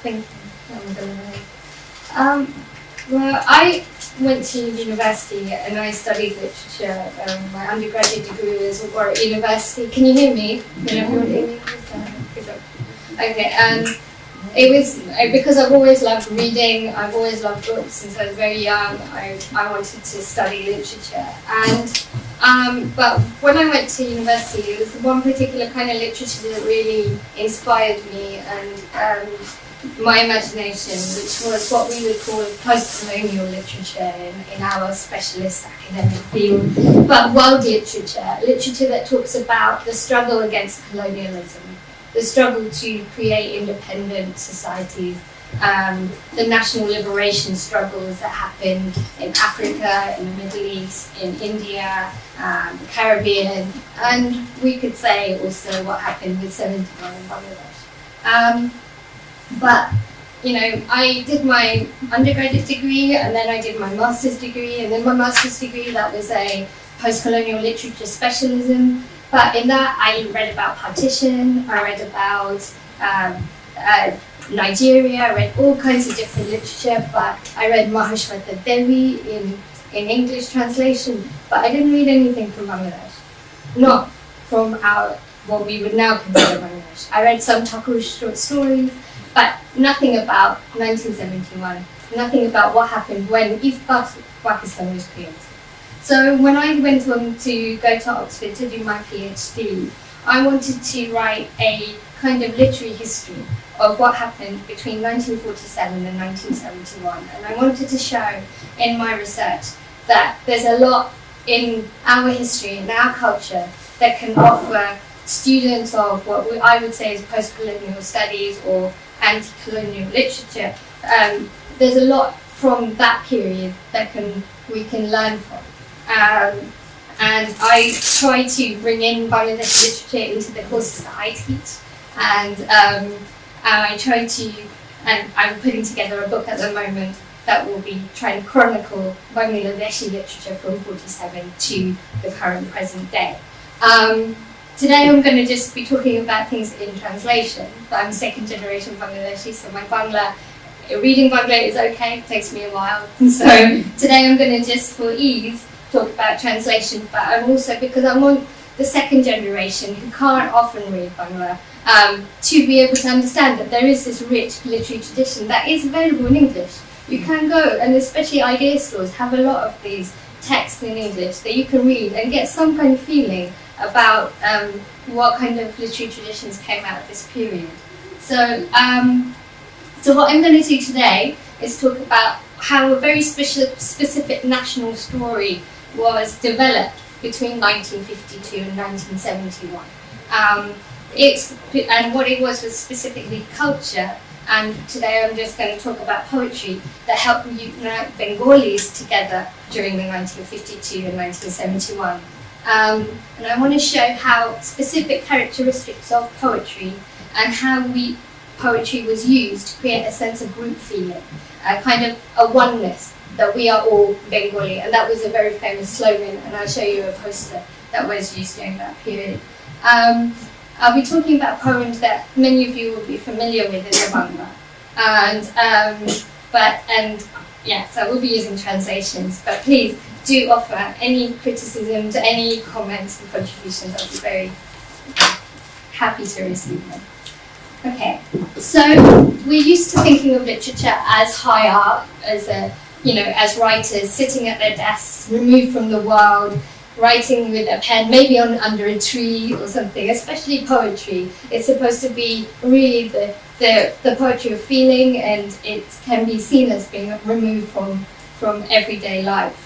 Thank you. Well, I went to university and I studied literature. My undergraduate degree was at university. Can you hear me? Can everyone hear me? Okay. It was because I've always loved reading. I've always loved books since I was very young. I wanted to study literature, but when I went to university, it was one particular kind of literature that really inspired me and my imagination, which was what we would call post-colonial literature in our specialist academic field, but world literature that talks about the struggle against colonialism, the struggle to create independent societies, the national liberation struggles that happened in Africa, in the Middle East, in India, the Caribbean, and we could say also what happened with 71 in Bangladesh. But, I did my undergraduate degree and then I did my master's degree, and then my master's degree, that was a post-colonial literature specialism. But in that, I read about partition, I read about Nigeria, I read all kinds of different literature, but I read Mahashweta Devi in English translation, but I didn't read anything from Bangladesh, not from what we would now consider Bangladesh. I read some Thakur's short stories, but nothing about 1971, nothing about what happened when East Pakistan was created. So when I went on to go to Oxford to do my PhD, I wanted to write a kind of literary history of what happened between 1947 and 1971. And I wanted to show in my research that there's a lot in our history, in our culture, that can offer students of what I would say is post-colonial studies or anti-colonial literature. There's a lot from that period that we can learn from. And I try to bring in Bangladeshi literature into the courses that I teach, and I try to, and I'm putting together a book at the moment that will be trying to chronicle Bangladeshi literature from 47 to the current present day. Today I'm going to just be talking about things in translation, but I'm second generation Bangladeshi, so my reading Bangla is okay, it takes me a while. So today I'm going to just, for ease, talk about translation, but I'm also, because I want the second generation who can't often read Bangla to be able to understand that there is this rich literary tradition that is available in English. You can go, and especially idea stores have a lot of these texts in English that you can read and get some kind of feeling about what kind of literary traditions came out of this period. So what I'm going to do today is talk about how a very specific national story was developed between 1952 and 1971. And what it was specifically culture, and today I'm just going to talk about poetry that helped unite Bengalis together during the 1952 and 1971. And I want to show how specific characteristics of poetry and how poetry was used to create a sense of group feeling, a kind of a oneness, that we are all Bengali, and that was a very famous slogan, and I'll show you a poster that was used during that period. I'll be talking about poems that many of you will be familiar with in the Bangla, so we'll be using translations, but please do offer any criticisms, any comments and contributions. I'll be very happy to receive them. Okay, so we're used to thinking of literature as high art, as writers sitting at their desks, removed from the world, writing with a pen, maybe under a tree or something. Especially poetry, it's supposed to be really the poetry of feeling, and it can be seen as being removed from everyday life.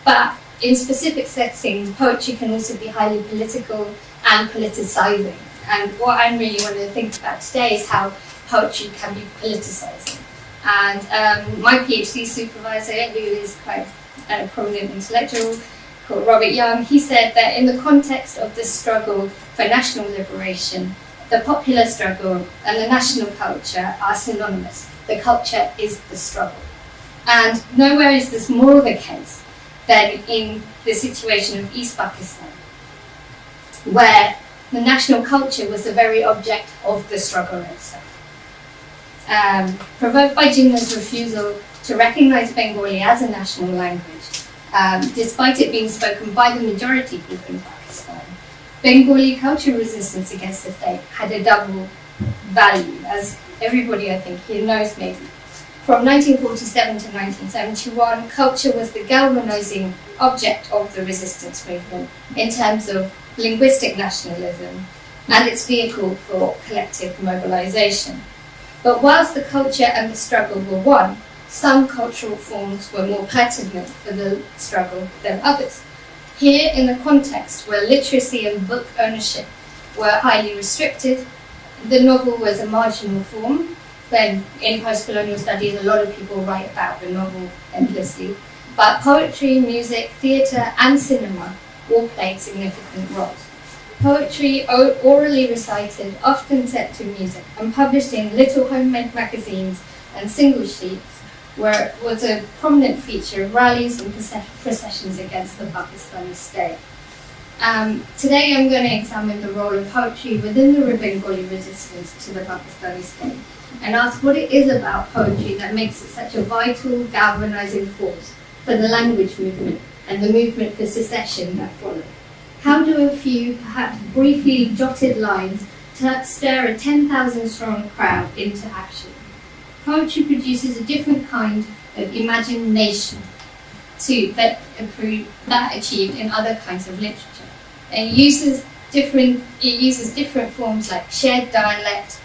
But in specific settings, poetry can also be highly political and politicizing. And what I really want to think about today is how poetry can be politicizing. And my PhD supervisor, who is quite a prominent intellectual, called Robert Young, he said that in the context of the struggle for national liberation, the popular struggle and the national culture are synonymous. The culture is the struggle. And nowhere is this more the case than in the situation of East Pakistan, where the national culture was the very object of the struggle itself. provoked by Jinnah's refusal to recognize Bengali as a national language, despite it being spoken by the majority people in Pakistan. Bengali cultural resistance against the state had a double value, as everybody I think here knows maybe. From 1947 to 1971, culture was the galvanizing object of the resistance movement in terms of linguistic nationalism and its vehicle for collective mobilization. But whilst the culture and the struggle were one, some cultural forms were more pertinent for the struggle than others. Here, in a context where literacy and book ownership were highly restricted, the novel was a marginal form. Then, in post-colonial studies, a lot of people write about the novel endlessly. But poetry, music, theatre, and cinema all played significant roles. Poetry, orally recited, often set to music, and published in little homemade magazines and single sheets, was a prominent feature of rallies and processions against the Pakistani state. Today I'm going to examine the role of poetry within the Bengali resistance to the Pakistani state and ask what it is about poetry that makes it such a vital, galvanizing force for the language movement and the movement for secession that followed. How do a few, perhaps briefly jotted lines stir a 10,000 strong crowd into action? Poetry produces a different kind of imagination that achieved in other kinds of literature. It uses different forms like shared dialect,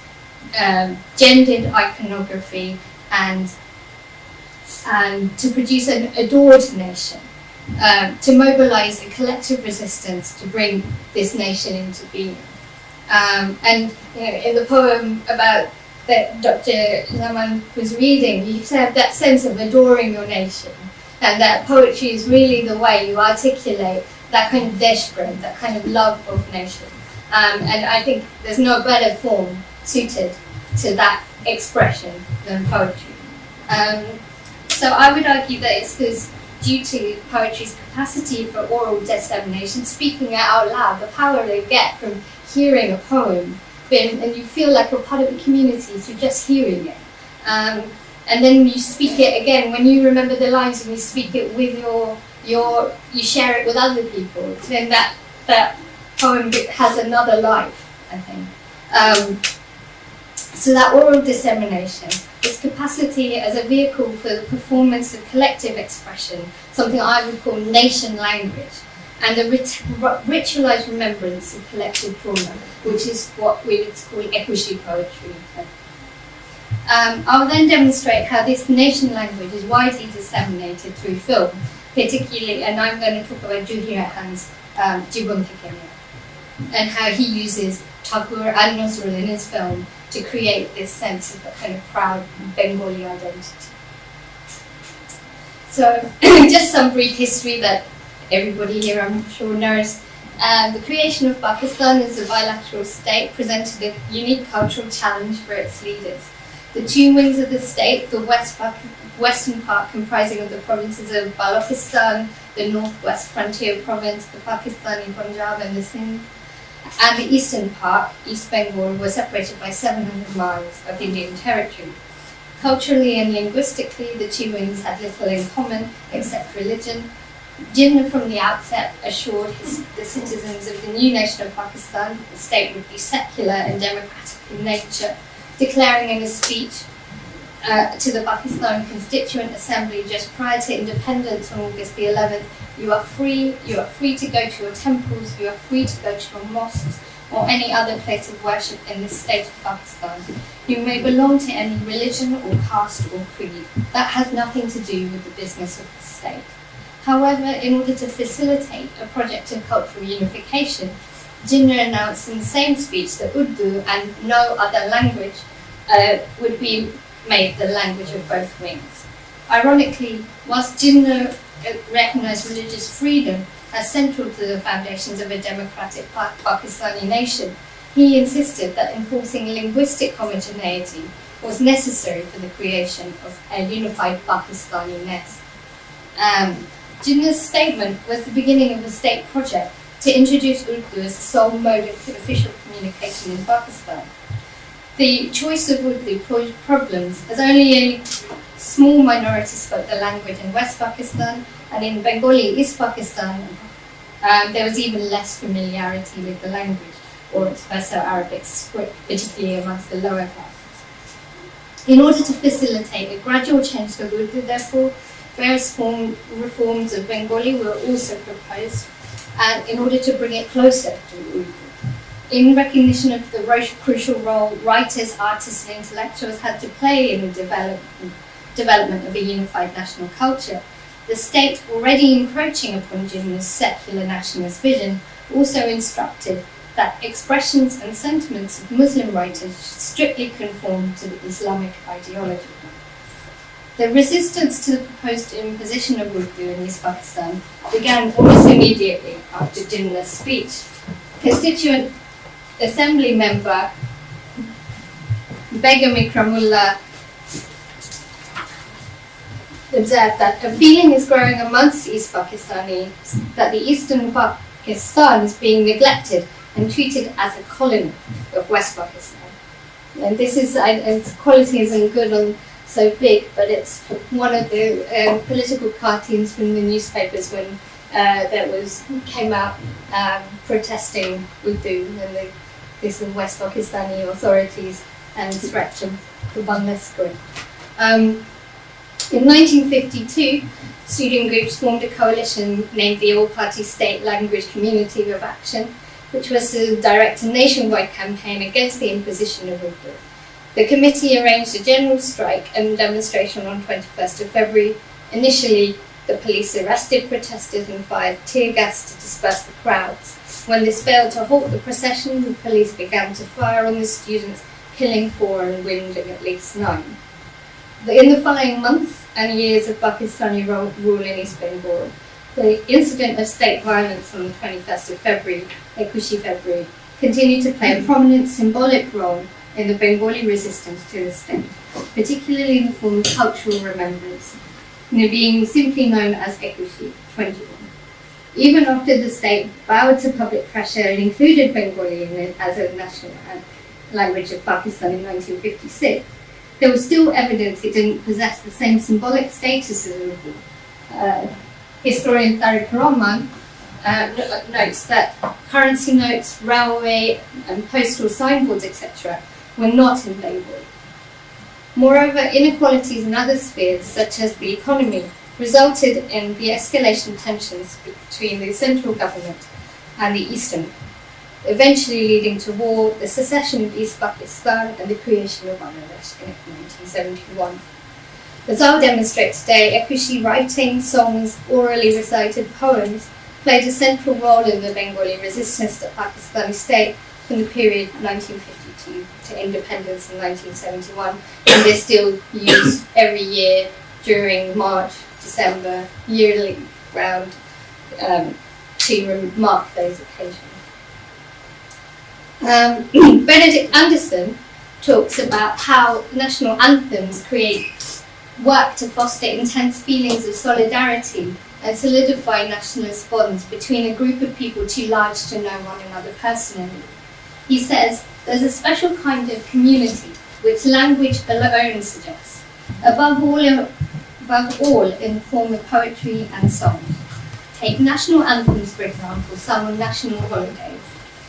gendered iconography, and to produce an adored nation, to mobilize a collective resistance to bring this nation into being. And in the poem about that Dr. Zaman was reading, you have that sense of adoring your nation, and that poetry is really the way you articulate that kind of deshbred, that kind of love of nation. And I think there's no better form suited to that expression than poetry. So I would argue that it's because due to poetry's capacity for oral dissemination, speaking it out loud, the power they get from hearing a poem, and you feel like you're part of a community through just hearing it. And then you speak it again, when you remember the lines and you speak it with you share it with other people, then that poem has another life, I think. So that oral dissemination, its capacity as a vehicle for the performance of collective expression, something I would call nation language, and the ritualized remembrance of collective trauma, which is what we would call equity poetry. I'll then demonstrate how this nation language is widely disseminated through film, particularly, and I'm going to talk about Juhi Rahan's Jibon Theke Neya, and how he uses Thakur and Nazrul in his film to create this sense of a kind of proud Bengali identity. So, just some brief history that everybody here I'm sure knows. The creation of Pakistan as a bilateral state presented a unique cultural challenge for its leaders. The two wings of the state, the western part comprising of the provinces of Balochistan, the northwest frontier province, the Pakistani Punjab and the Sindh, and the eastern part, East Bengal, were separated by 700 miles of Indian territory. Culturally and linguistically, the two wings had little in common except religion. Jinnah from the outset assured the citizens of the new nation of Pakistan that the state would be secular and democratic in nature, declaring in a speech to the Pakistan Constituent Assembly just prior to independence on August the 11th, you are free to go to your temples, you are free to go to your mosques or any other place of worship in the state of Pakistan. You may belong to any religion or caste or creed. That has nothing to do with the business of the state. However, in order to facilitate a project of cultural unification, Jinnah announced in the same speech that Urdu and no other language would be made the language of both wings. Ironically, whilst Jinnah recognized religious freedom as central to the foundations of a democratic Pakistani nation, he insisted that enforcing linguistic homogeneity was necessary for the creation of a unified Pakistani-ness. Jinnah's statement was the beginning of a state project to introduce Urdu as the sole mode of official communication in Pakistan. The choice of Urdu posed problems as only a small minority spoke the language in West Pakistan, and in Bengali, East Pakistan, there was even less familiarity with the language or its Perso-Arabic script, particularly amongst the lower classes. In order to facilitate a gradual change to Urdu, therefore, various reforms of Bengali were also proposed, and in order to bring it closer to Urdu. In recognition of the crucial role writers, artists, and intellectuals had to play in the development of a unified national culture, the state, already encroaching upon Jinnah's secular nationalist vision, also instructed that expressions and sentiments of Muslim writers should strictly conform to the Islamic ideology. The resistance to the proposed imposition of Urdu in East Pakistan began almost immediately after Jinnah's speech. Constituent Assembly member Begum Ikramullah observed that a feeling is growing amongst East Pakistanis that the Eastern Pakistan is being neglected and treated as a colony of West Pakistan. And this is, its quality isn't good on so big, but it's one of the political cartoons from the newspapers when came out protesting Urdu and this is West Pakistani authorities and threat to Bangladesh script. In 1952, student groups formed a coalition named the All-Party State Language Community of Action, which was to direct a nationwide campaign against the imposition of Urdu. The committee arranged a general strike and demonstration on 21st of February. Initially, the police arrested protesters and fired tear gas to disperse the crowds. When this failed to halt the procession, the police began to fire on the students, killing 4 and wounding at least 9. In the following months and years of Pakistani rule in East Bengal, the incident of state violence on the 21st of February, Ekushi February, continued to play a prominent symbolic role in the Bengali resistance to the state, particularly in the form of cultural remembrance, being simply known as Ekushi 21. Even after the state bowed to public pressure and included Bengali as a national language of Pakistan in 1956, there was still evidence it didn't possess the same symbolic status as Urdu. Historian Tariq Rahman notes that currency notes, railway and postal signboards, etc., were not in Bengali. Moreover, inequalities in other spheres, such as the economy, resulted in the escalation tensions between the central government and the eastern, eventually leading to war, the secession of East Pakistan, and the creation of Bangladesh in 1971. As I'll demonstrate today, Ekushi writing, songs, orally recited poems played a central role in the Bengali resistance to Pakistani state from the period 1952 to independence in 1971, and they're still used every year during March, December, yearly round to mark those occasions. Benedict Anderson talks about how national anthems work to foster intense feelings of solidarity and solidify nationalist bonds between a group of people too large to know one another personally. He says, there's a special kind of community which language alone suggests, above all in the form of poetry and song. Take national anthems, for example, sung on national holidays.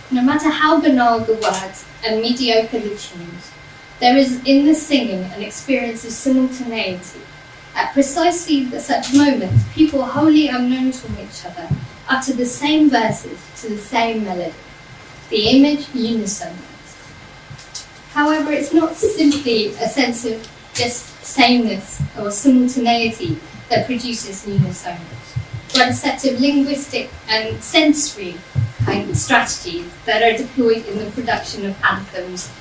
No matter how banal the words and mediocre the tunes, there is in the singing an experience of simultaneity. At precisely such moments, people wholly unknown to each other utter the same verses to the same melody. The image unisons. However, it's not simply a sense of just sameness or simultaneity that produces unisons, but a set of linguistic and sensory kind of strategies that are deployed in the production of anthems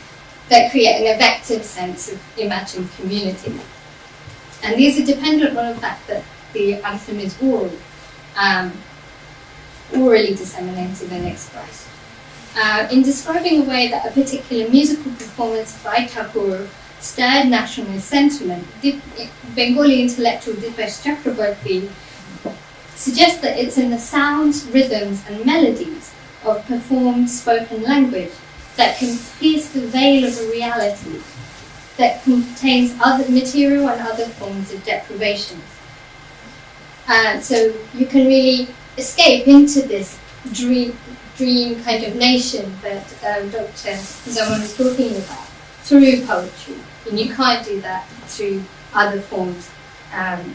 that create an effective sense of imagined community. And these are dependent on the fact that the anthem is orally disseminated and expressed. In describing a way that a particular musical performance by Tagore stirred nationalist sentiment, Bengali intellectual Dipesh Chakraborty suggests that it's in the sounds, rhythms, and melodies of performed spoken language that can pierce the veil of a reality that contains other material and other forms of deprivation. So you can really escape into this dream kind of nation that Dr. Zaman was talking about through poetry, and you can't do that through other forms.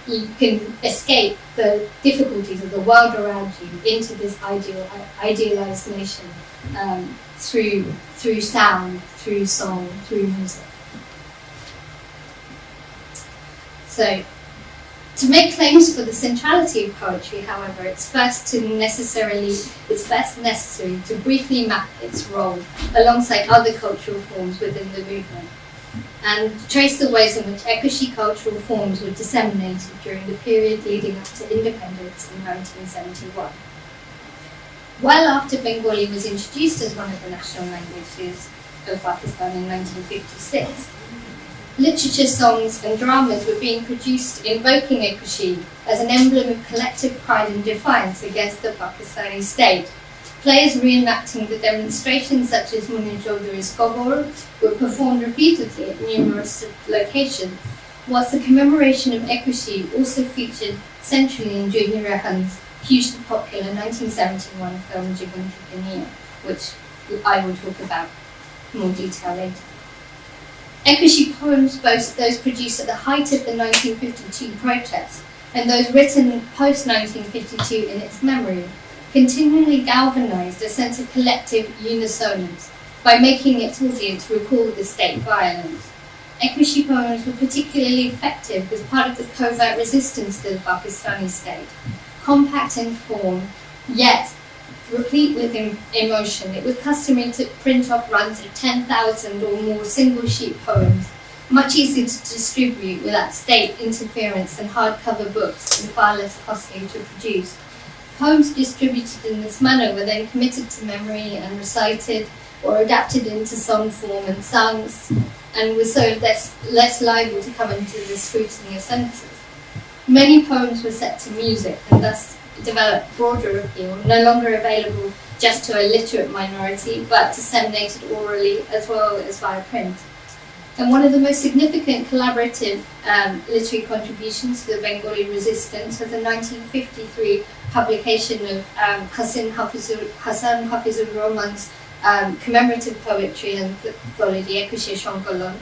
You can escape the difficulties of the world around you into this idealized nation through sound, through song, through music. So, to make claims for the centrality of poetry, however, it's first necessary to briefly map its role alongside other cultural forms within the movement, and trace the ways in which Ekushi cultural forms were disseminated during the period leading up to independence in 1971. Well after Bengali was introduced as one of the national languages of Pakistan in 1956, literature, songs and dramas were being produced invoking Ekushi as an emblem of collective pride and defiance against the Pakistani state. Plays reenacting the demonstrations such as Munir Chaudhury's Kobor were performed repeatedly at numerous locations, whilst the commemoration of Ekushi also featured centrally in Juhi Rehan's hugely popular 1971 film Jivan Ki Dunia, which I will talk about in more detail later. Ekushi poems, both those produced at the height of the 1952 protest and those written post-1952 in its memory, continually galvanized a sense of collective unisonance by making its audience recall the state violence. Ekushi poems were particularly effective as part of the covert resistance to the Pakistani state. Compact in form, yet replete with emotion, it was customary to print off runs of 10,000 or more single-sheet poems, much easier to distribute without state interference than hardcover books and far less costly to produce. Poems distributed in this manner were then committed to memory and recited or adapted into song form and sung, and were so less liable to come into the scrutiny of censors. Many poems were set to music and thus developed broader appeal, no longer available just to a literate minority, but disseminated orally as well as via print. And one of the most significant collaborative literary contributions to the Bengali resistance was the 1953 publication of Hasan Hafizur Rahman's commemorative poetry and anthology Ekushi Shankalan,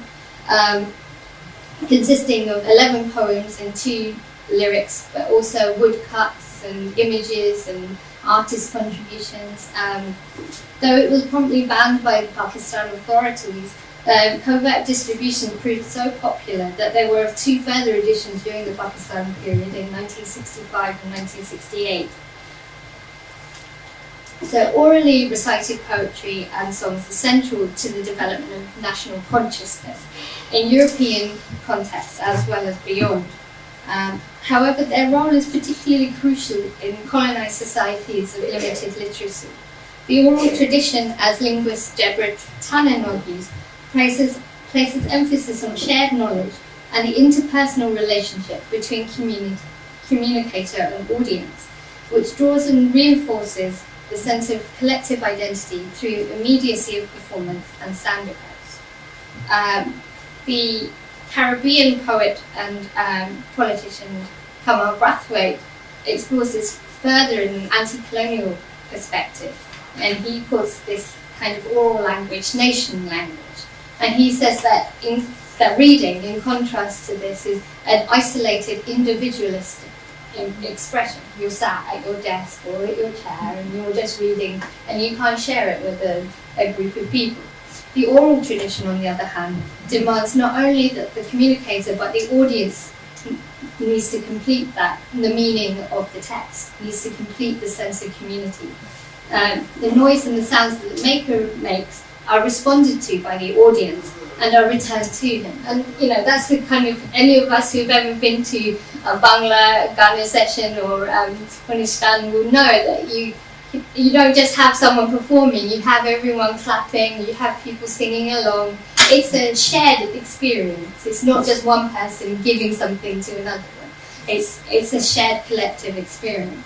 consisting of 11 poems and 2 lyrics, but also woodcuts and images and artist contributions. Though it was promptly banned by the Pakistan authorities, covert distribution proved so popular that there were 2 further editions during the Pakistan period in 1965 and 1968. So orally recited poetry and songs are central to the development of national consciousness in European contexts as well as beyond. However, their role is particularly crucial in colonised societies of limited literacy. The oral tradition, as linguist Deborah Tannen argues, places emphasis on shared knowledge and the interpersonal relationship between communicator and audience, which draws and reinforces the sense of collective identity through immediacy of performance and sound effects. The Caribbean poet and politician Kamal Brathwaite explores this further in an anti-colonial perspective, and he calls this kind of oral language nation language. And he says that reading, in contrast to this, is an isolated individualistic expression. You're sat at your desk or at your chair and you're just reading and you can't share it with a group of people. The oral tradition, on the other hand, demands not only that the communicator but the audience needs to complete that, the meaning of the text, needs to complete the sense of community. The noise and the sounds that the maker makes are responded to by the audience and are returned to him. And that's the kind of, any of us who've ever been to a Bangla Ghana session or Afghanistan will know that you don't just have someone performing, you have everyone clapping, you have people singing along. It's a shared experience. It's not just one person giving something to another one. It's a shared collective experience.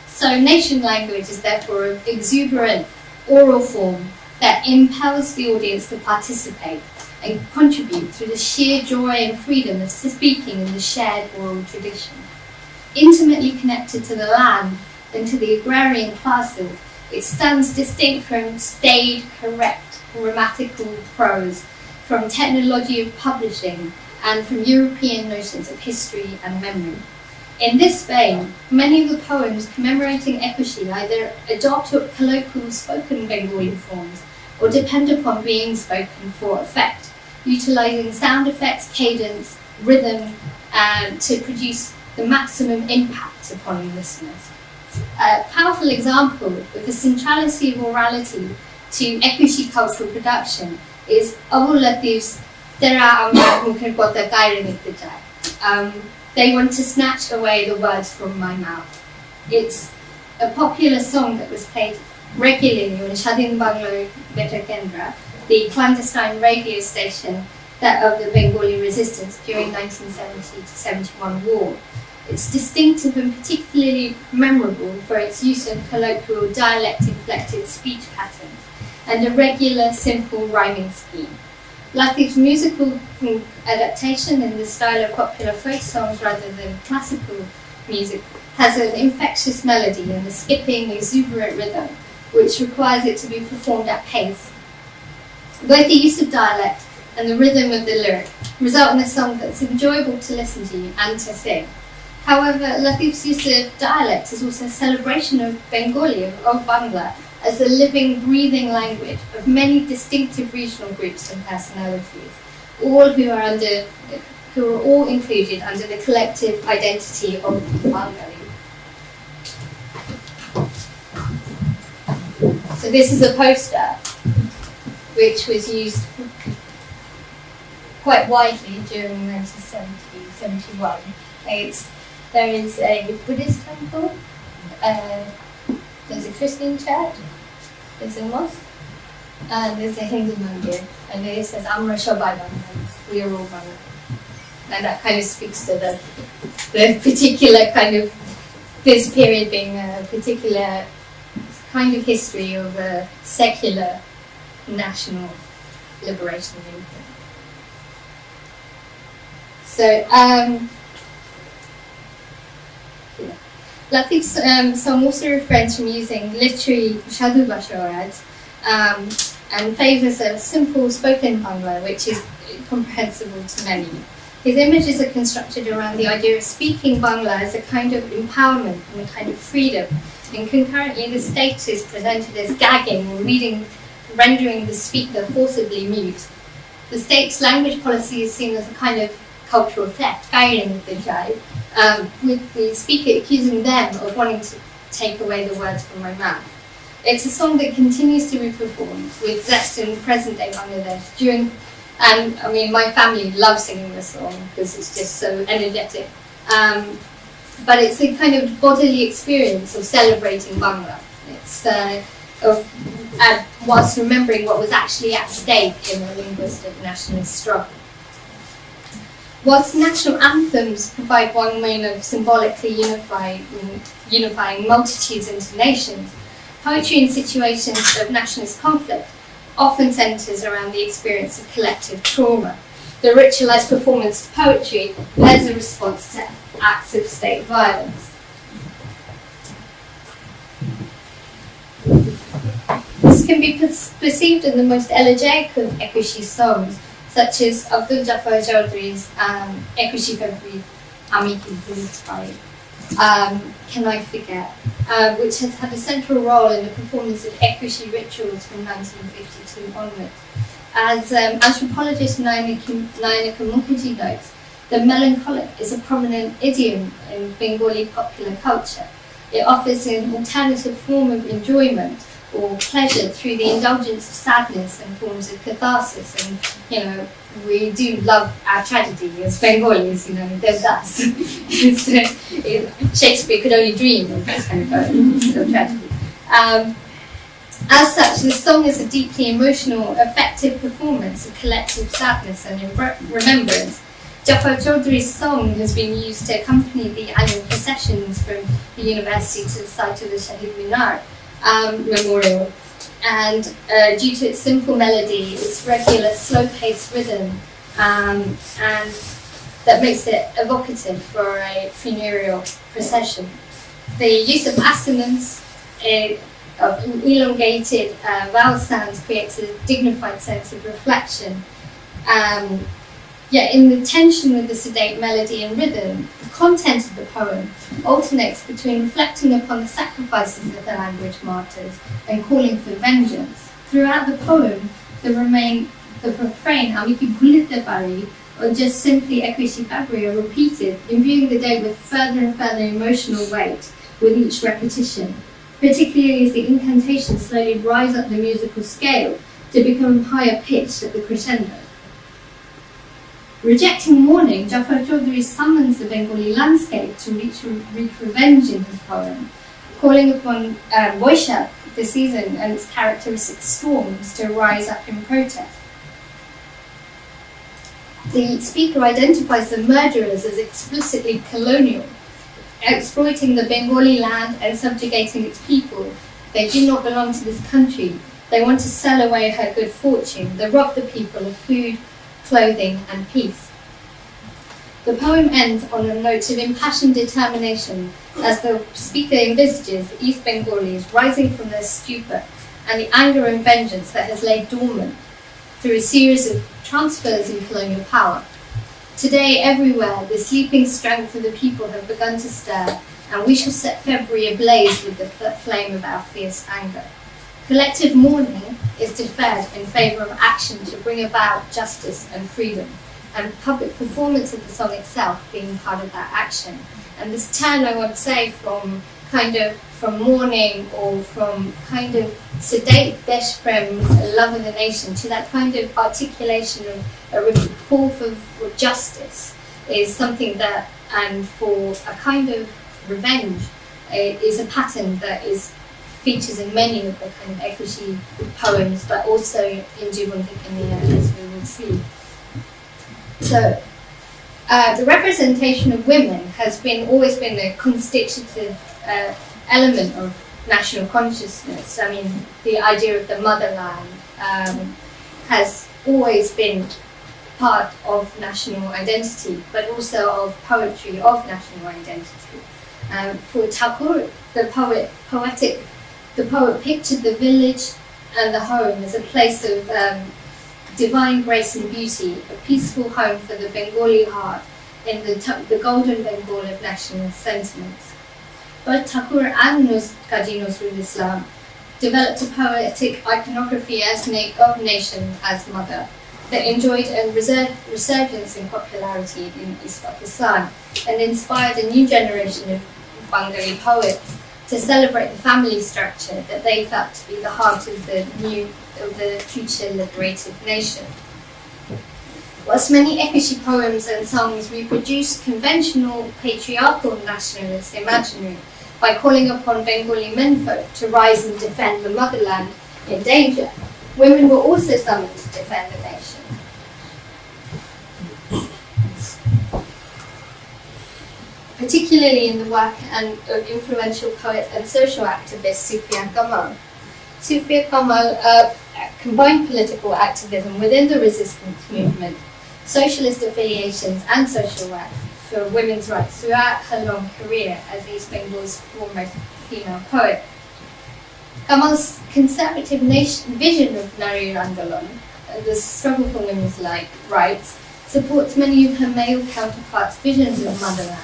So nation language is therefore an exuberant oral form that impels the audience to participate and contribute through the sheer joy and freedom of speaking in the shared oral tradition. Intimately connected to the land and to the agrarian classes, it stands distinct from staid, correct, grammatical prose, from technology of publishing, and from European notions of history and memory. In this vein, many of the poems commemorating Ekushi either adopt colloquial spoken Bengali forms or depend upon being spoken for effect, utilising sound effects, cadence, rhythm, to produce the maximum impact upon listeners. A powerful example of the centrality of orality to Ekushi cultural production is Abu Latif's Tera Amar Mukhir Kotha Kaire Nitte Chai. They want to snatch away the words from my mouth. It's a popular song that was played regularly on Shadin Bangla Beta Kendra, the clandestine radio station that of the Bengali resistance during 1970 to 71 war. It's distinctive and particularly memorable for its use of colloquial dialect-inflected speech patterns and a regular, simple rhyming scheme. Latif's musical adaptation in the style of popular folk songs rather than classical music has an infectious melody and a skipping, exuberant rhythm, which requires it to be performed at pace. Both the use of dialect and the rhythm of the lyric result in a song that's enjoyable to listen to and to sing. However, Latif's use of dialect is also a celebration of Bengali, of Bangla, as a living, breathing language of many distinctive regional groups and personalities, all who are all included under the collective identity of Bengali. So this is a poster which was used quite widely during 1970-71. There is a Buddhist temple, there's a Christian church, there's a mosque, and there's a Hindu mandir, and it says Amra Shobai Bangla, we are all Bangla. And that kind of speaks to the particular kind of, this period being a particular kind of history of a secular national liberation movement. So, Latif's song also refrains from using literary Shadu Basha words and favours a simple spoken Bangla, which is comprehensible to many. His images are constructed around the idea of speaking Bangla as a kind of empowerment and a kind of freedom, and concurrently the state is presented as gagging or rendering the speaker forcibly mute. The state's language policy is seen as a kind of cultural theft, with the speaker accusing them of wanting to take away the words from my mouth. It's a song that continues to be performed with zest in present-day Bangladesh and I mean, my family loves singing this song because it's just so energetic. But it's a kind of bodily experience of celebrating Bangla. It's whilst remembering what was actually at stake in the linguistic nationalist struggle. Whilst national anthems provide one way of symbolically unifying multitudes into nations, poetry in situations of nationalist conflict often centres around the experience of collective trauma. The ritualised performance of poetry as a response to acts of state violence. This can be perceived in the most elegiac of Ekushi songs, such as Abdul Jafar Chaudhry's Ekushi February Amiki Can I Forget, which has had a central role in the performance of Ekushi rituals from 1952 onwards. As anthropologist Nayanaka Mukherjee notes, the melancholic is a prominent idiom in Bengali popular culture. It offers an alternative form of enjoyment or pleasure through the indulgence of sadness and forms of catharsis. And, we do love our tragedy as Bengalis, there's us. Shakespeare could only dream of this kind of tragedy. As such, the song is a deeply emotional, effective performance of collective sadness and remembrance. Jafar Chaudhry's song has been used to accompany the annual processions from the university to the site of the Shahid Minar memorial And due to its simple melody, its regular slow-paced rhythm, and that makes it evocative for a funereal procession. The use of assonance, of elongated vowel sounds, creates a dignified sense of reflection. Yet in the tension with the sedate melody and rhythm, the content of the poem alternates between reflecting upon the sacrifices of the language martyrs and calling for vengeance. Throughout the poem, the refrain, "Amiki bhulite pari," or just simply "Ekwishi February" are repeated, imbuing the day with further and further emotional weight with each repetition, particularly as the incantations slowly rise up the musical scale to become higher pitched at the crescendo. Rejecting mourning, Jafar Chaudhry summons the Bengali landscape to wreak revenge in his poem, calling upon Boishakh, the season, and its characteristic storms to rise up in protest. The speaker identifies the murderers as explicitly colonial, exploiting the Bengali land and subjugating its people. They do not belong to this country. They want to sell away her good fortune. They rob the people of food, clothing, and peace. The poem ends on a note of impassioned determination as the speaker envisages the East Bengalis rising from their stupor and the anger and vengeance that has laid dormant through a series of transfers in colonial power. Today, everywhere, the sleeping strength of the people have begun to stir, and we shall set February ablaze with the flame of our fierce anger. Collective mourning is deferred in favour of action to bring about justice and freedom, and public performance of the song itself being part of that action. And this turn, I would say, from mourning or from kind of sedate Deshprem love of the nation to that kind of articulation of a call for justice is something that, and for a kind of revenge, is a pattern that features in many of the kind of Ekwishi poems, but also in Jubontikania, as we will see. So, the representation of women has always been a constitutive element of national consciousness. I mean, the idea of the motherland has always been part of national identity, but also of poetry of national identity. For Thakur, the poet pictured the village and the home as a place of divine grace and beauty, a peaceful home for the Bengali heart in the golden Bengal of nationalist sentiments. Both Thakur and Kaji Nazrul Islam developed a poetic iconography of nation as mother that enjoyed a resurgence in popularity in East Pakistan and inspired a new generation of Bengali poets to celebrate the family structure that they felt to be the heart of the future liberated nation. Whilst many Ekwishi poems and songs reproduce conventional patriarchal nationalist imaginary by calling upon Bengali menfolk to rise and defend the motherland in danger, women were also summoned to defend the nation. Particularly in the work of influential poet and social activist Sufia Kamal. Sufia Kamal combined political activism within the resistance movement, socialist affiliations and social work for women's rights throughout her long career as East Bengal's foremost female poet. Kamal's conservative vision of Nari Andolan, the struggle for women's rights, supports many of her male counterparts' visions of motherland,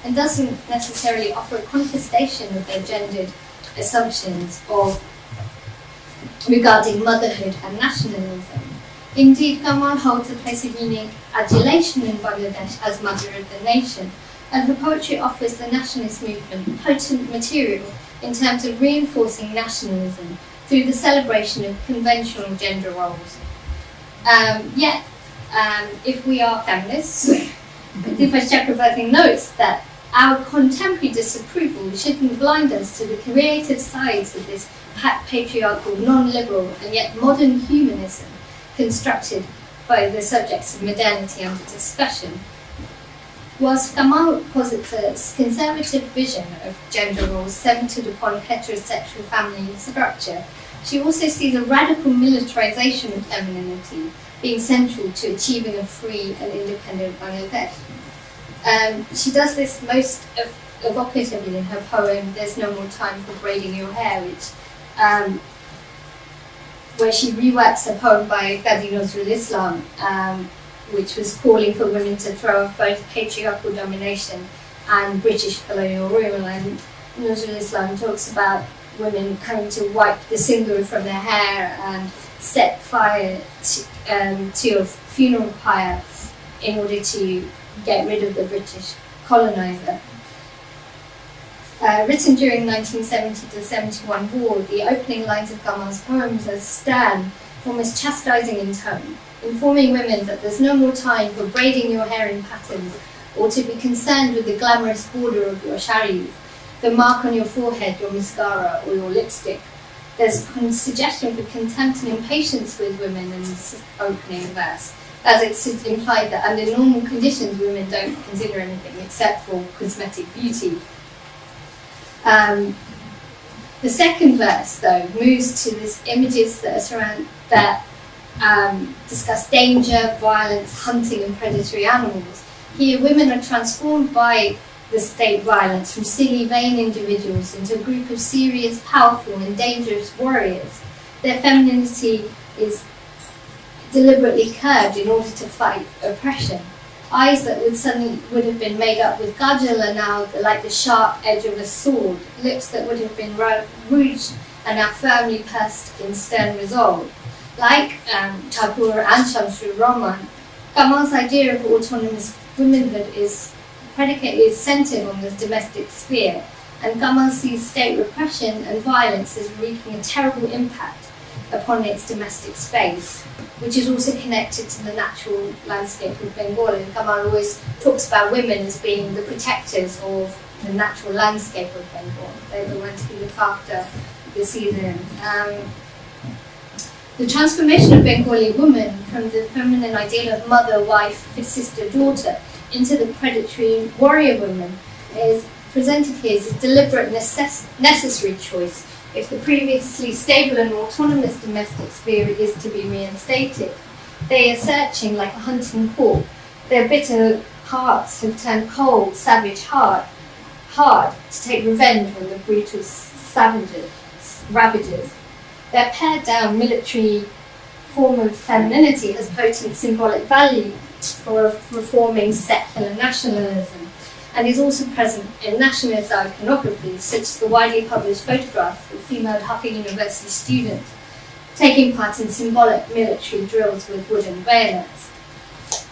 and doesn't necessarily offer a contestation of their gendered assumptions regarding motherhood and nationalism. Indeed, Kamal holds a place of unique adulation in Bangladesh as mother of the nation, and her poetry offers the nationalist movement potent material in terms of reinforcing nationalism through the celebration of conventional gender roles. Yet, if we are feminists, Dipesh Chakrabarty notes that our contemporary disapproval shouldn't blind us to the creative sides of this patriarchal, non-liberal, and yet modern humanism constructed by the subjects of modernity under discussion. Whilst Kamal posits a conservative vision of gender roles centred upon heterosexual family structure, She also sees a radical militarization of femininity being central to achieving a free and independent Bangladesh. She does this most evocatively in her poem "There's No More Time for Braiding Your Hair," where she reworks a poem by Dr Nazneen Islam, which was calling for women to throw off both patriarchal domination and British colonial rule. And Nazneen Islam talks about women coming to wipe the sindoor from their hair and set fire to a funeral pyre in order to get rid of the British colonizer. Written during 1970-71 war, the opening lines of Gamal's poems are stern, almost chastising in tone, informing women that there's no more time for braiding your hair in patterns or to be concerned with the glamorous border of your sharis, the mark on your forehead, your mascara, or your lipstick. There's a suggestion for contempt and impatience with women in this opening verse, as it's implied that under normal conditions women don't consider anything except for cosmetic beauty. The second verse, though, moves to these images that discuss danger, violence, hunting, and predatory animals. Here, women are transformed by the state violence from silly, vain individuals into a group of serious, powerful, and dangerous warriors. Their femininity is deliberately curbed in order to fight oppression. Eyes that would have been made up with kajal are now like the sharp edge of a sword. Lips that would have been rouged are now firmly pursed in stern resolve. Like Tagore and Shamsur Rahman, Gamal's idea of autonomous womanhood is centered on the domestic sphere, and Gamal sees state repression and violence as wreaking a terrible impact upon its domestic space, which is also connected to the natural landscape of Bengal. And Gamal always talks about women as being the protectors of the natural landscape of Bengal. They're the ones who look after the seasons. The transformation of Bengali woman from the feminine ideal of mother, wife, sister, daughter into the predatory warrior woman is presented here as a deliberate necessary choice if the previously stable and autonomous domestic sphere is to be reinstated. They are searching like a hunting hawk. Their bitter hearts have turned cold, savage, hard to take revenge on the brutal ravages. Their pared down military form of femininity has potent symbolic value for reforming secular nationalism, and is also present in nationalist iconography, such as the widely published photographs of female Dhaka University students taking part in symbolic military drills with wooden bayonets.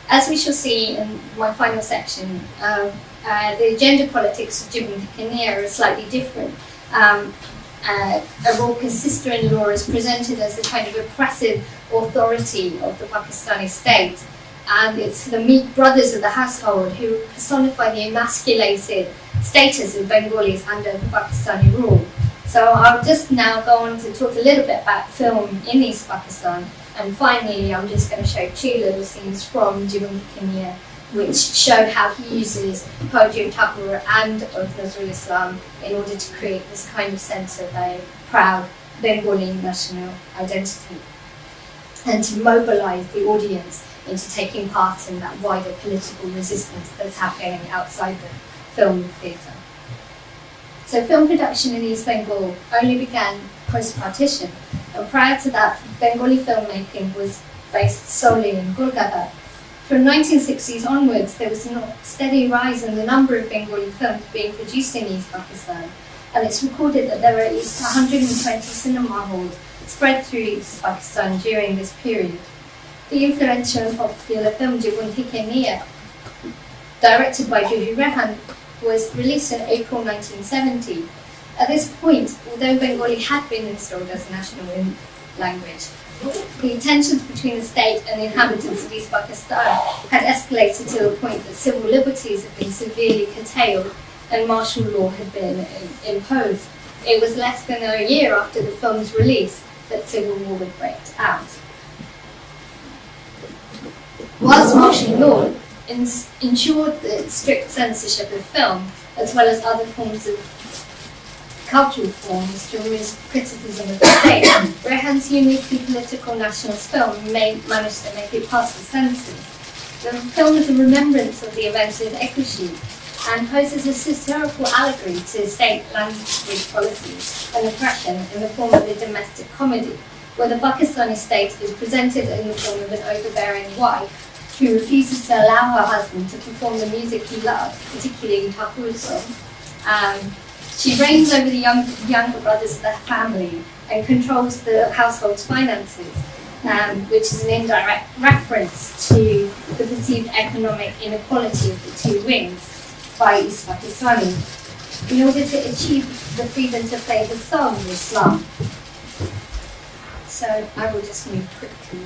As we shall see in my final section, the gender politics of Jibun Tikania are slightly different. A raucous sister-in-law is presented as the kind of oppressive authority of the Pakistani state, and it's the meek brothers of the household who personify the emasculated status of Bengalis under the Pakistani rule. So I'll just now go on to talk a little bit about film in East Pakistan, and finally I'm just going to show two little scenes from Jibun Tikania, which show how he uses poetry of Tagore and of Nazrul Islam in order to create this kind of sense of a proud Bengali national identity, and to mobilize the audience into taking part in that wider political resistance that's happening outside the film theatre. So film production in East Bengal only began post-partition, and prior to that, Bengali filmmaking was based solely in Kolkata. From 1960s onwards, there was a steady rise in the number of Bengali films being produced in East Pakistan, and it's recorded that there were at least 120 cinema halls spread through East Pakistan during this period. The influential popular film Jibun Tikania, directed by Juhi Rehan, was released in April 1970. At this point, although Bengali had been installed as a national language, the tensions between the state and the inhabitants of East Pakistan had escalated to the point that civil liberties had been severely curtailed and martial law had been imposed. It was less than a year after the film's release that civil war would break out. Whilst martial law ensured the strict censorship of film, as well as other forms of cultural forms to remove criticism of the state. Rehan's uniquely political nationalist film managed to make it past the censors. The film is a remembrance of the events in Ekushi and poses a satirical allegory to state language policies and oppression in the form of a domestic comedy, where the Pakistani state is presented in the form of an overbearing wife who refuses to allow her husband to perform the music he loves, particularly Thakur's song. She reigns over the younger brothers of the family and controls the household's finances, which is an indirect reference to the perceived economic inequality of the two wings by East Pakistani. In order to achieve the freedom to play the song Islam. So I will just move quickly.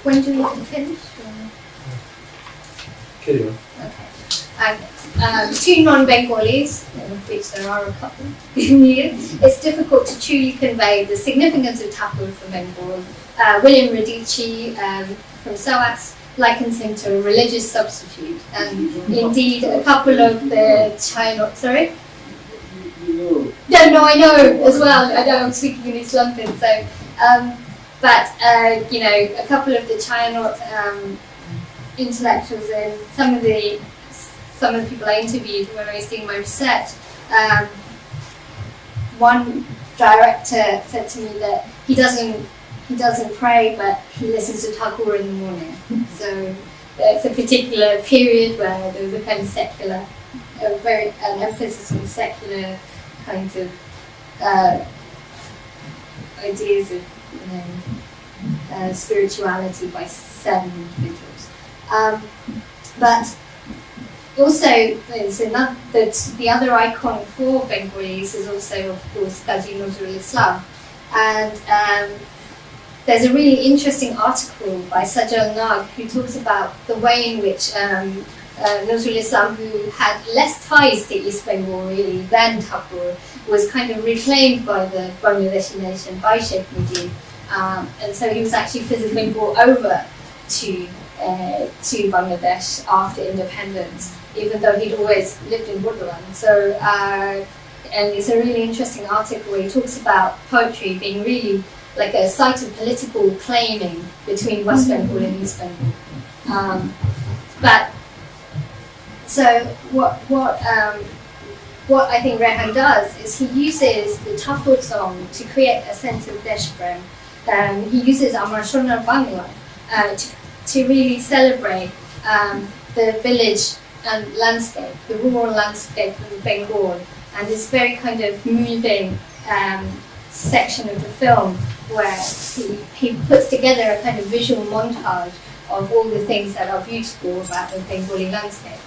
When do we have to finish? Carry on. Okay. Two non-Bengalis, of which there are a couple in here, it's difficult to truly convey the significance of Thakur for Bengal. William Radici from SOAS likens him to a religious substitute, and indeed a couple of the China, sorry? No, I know as well. I know I'm speaking in East London, so, you know, a couple of the China intellectuals and some of the people I interviewed when I was doing my research, one director said to me that he doesn't pray, but he listens to Thakur in the morning. So it's a particular period where there was a kind of secular, an emphasis on secular kinds of ideas of, you know, spirituality by certain individuals. But also, the other icon for Bengalis is also, of course, Kazi Nazrul Islam. And there's a really interesting article by Sajal Nag who talks about the way in which Nazrul Islam, who had less ties to East Bengal really than Thakur, was kind of reclaimed by the Bangladeshi nation, by Sheikh Mujib. And so he was actually physically brought over to Bangladesh after independence, even though he'd always lived in Woodland. So, and it's a really interesting article where he talks about poetry being really like a site of political claiming between West Bengal and East Bengal. But so what I think Rehan does is he uses the Thakur song to create a sense of Deshprem. He uses Amar Shona Bangla to really celebrate the village and landscape, the rural landscape of Bengal, and this very kind of moving section of the film where he puts together a kind of visual montage of all the things that are beautiful about the Bengali landscape.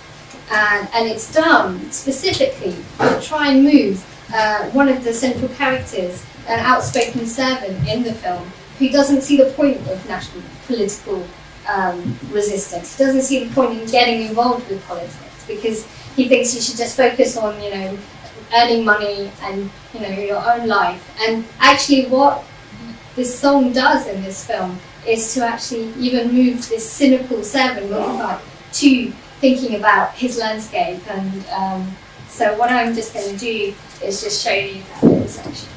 And it's done specifically to try and move one of the central characters, an outspoken servant in the film, who doesn't see the point of national political resistance. He doesn't see the point in getting involved with politics because he thinks you should just focus on, you know, earning money and, you know, your own life. And actually what this song does in this film is to actually even move this cynical servant to thinking about his landscape. And so what I'm just going to do is just show you that little section.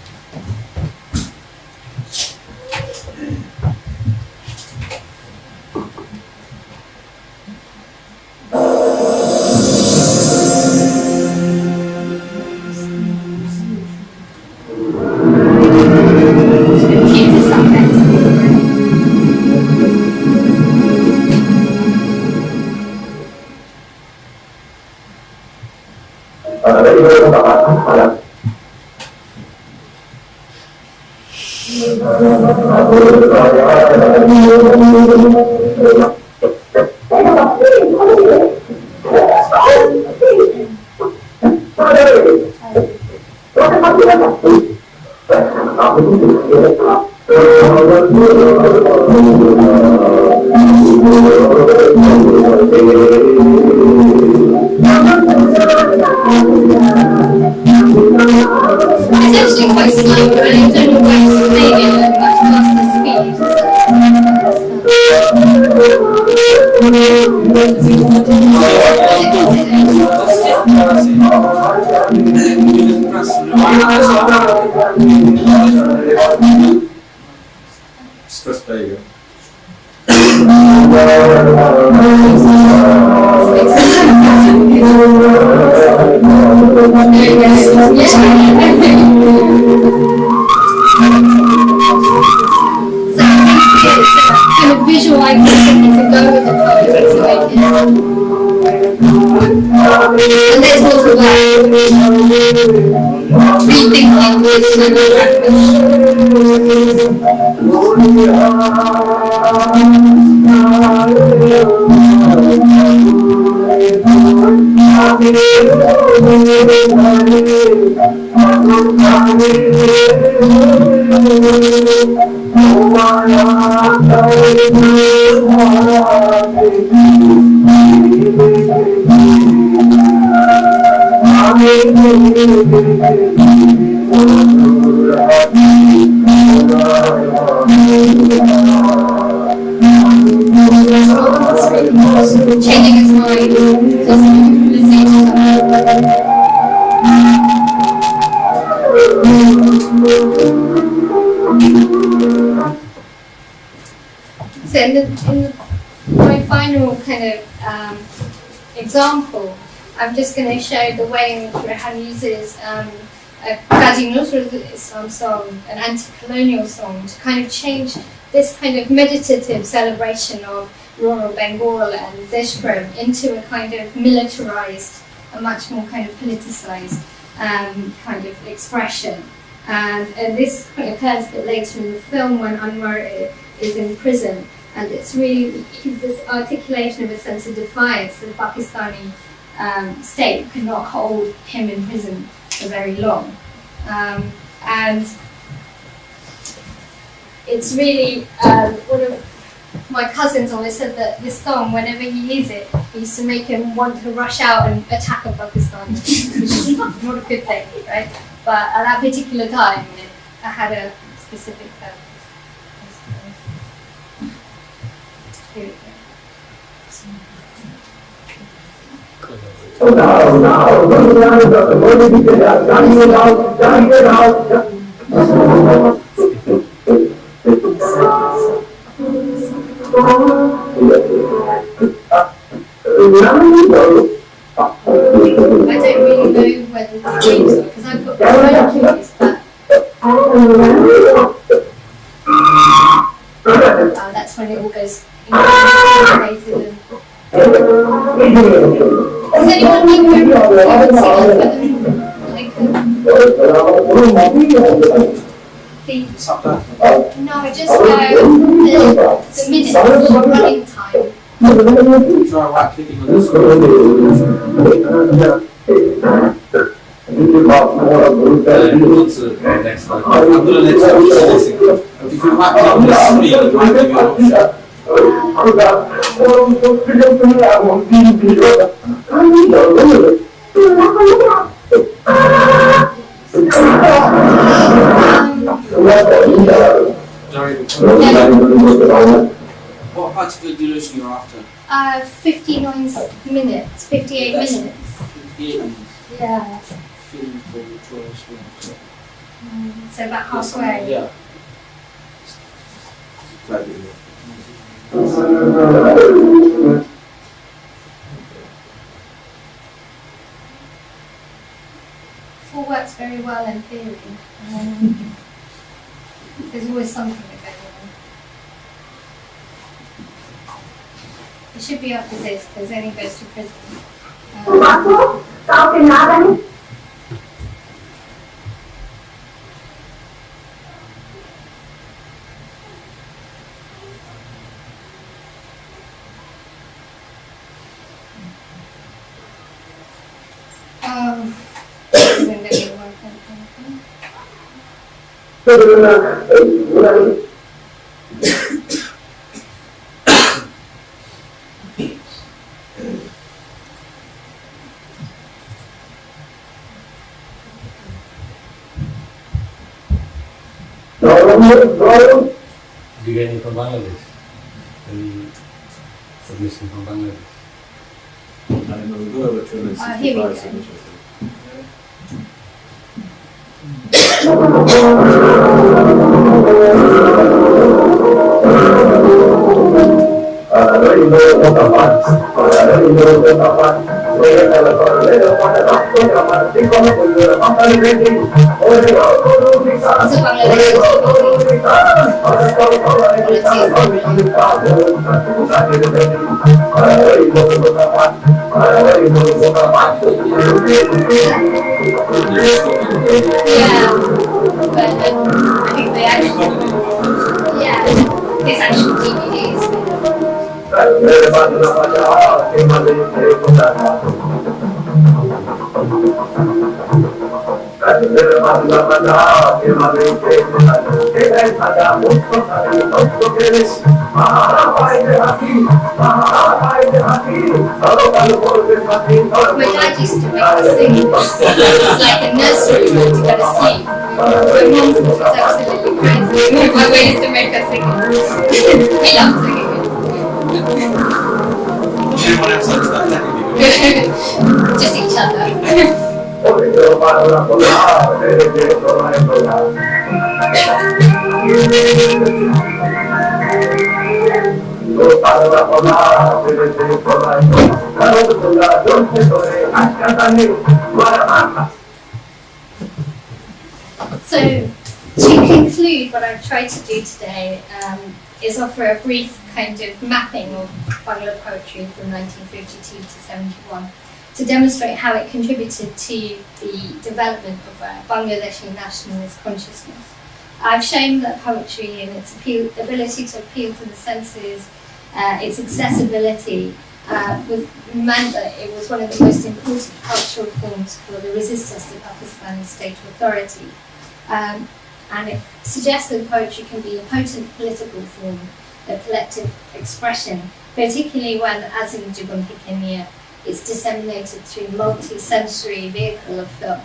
Chrisp, there you go. Kind of visualizing to go with the poetry to make it. And let's talk about rethinking this changing his mind, just listening to so in my final kind of example, I'm just going to show the way in which Rehan uses a Kazi Nuzrul Islam song, an anti-colonial song, to kind of change this kind of meditative celebration of rural Bengal and Diaspora into a kind of militarized, a much more kind of politicized kind of expression. And this occurs a bit later in the film when Anwar is in prison, and it's really this articulation of a sense of defiance that the Pakistani state could not hold him in prison for very long. And it's really one of my cousins always said that this song, whenever he hears it, it used to make him want to rush out and attack Pakistan, which is not a good thing, right? But at that particular time, it had a specific purpose. Here we go. I don't really know whether the names are, because I've got relatives, but that's when it all goes integrated. Does anyone think we're no, just the minutes, the running time. Try right clicking on this one. Next one. I'm going to let you finish it. If you right click on the screen, it might give you an What particular duration you're after? 59 minutes, 58 minutes. 58 minutes. Yeah. Film for the tourist ones. So about halfway. Yeah. It all works very well in theory. There's always something that goes on. It should be up to this because then he goes to prison. Do you get any from Bangladesh? Any submission from Bangladesh? And then we'll go over to here we go. There's actual DVDs. My dad used to make us sing. It's like a nursery to go to sleep. My mom was absolutely crazy. My mother used to make us sing it. We love singing it. Anyone else understand that? Just each other. So, to conclude, what I've tried to do today is offer a brief kind of mapping of Bangla poetry from 1952 to 71 to demonstrate how it contributed to the development of Bangladeshi nationalist consciousness. I've shown that poetry and its ability to appeal to the senses, its accessibility, meant that it was one of the most important cultural forms for the resistance to Pakistani state authority. And it suggests that poetry can be a potent political form, a collective expression, particularly when, as in Jubon Hikemiya, it's disseminated through multi-sensory vehicle of film.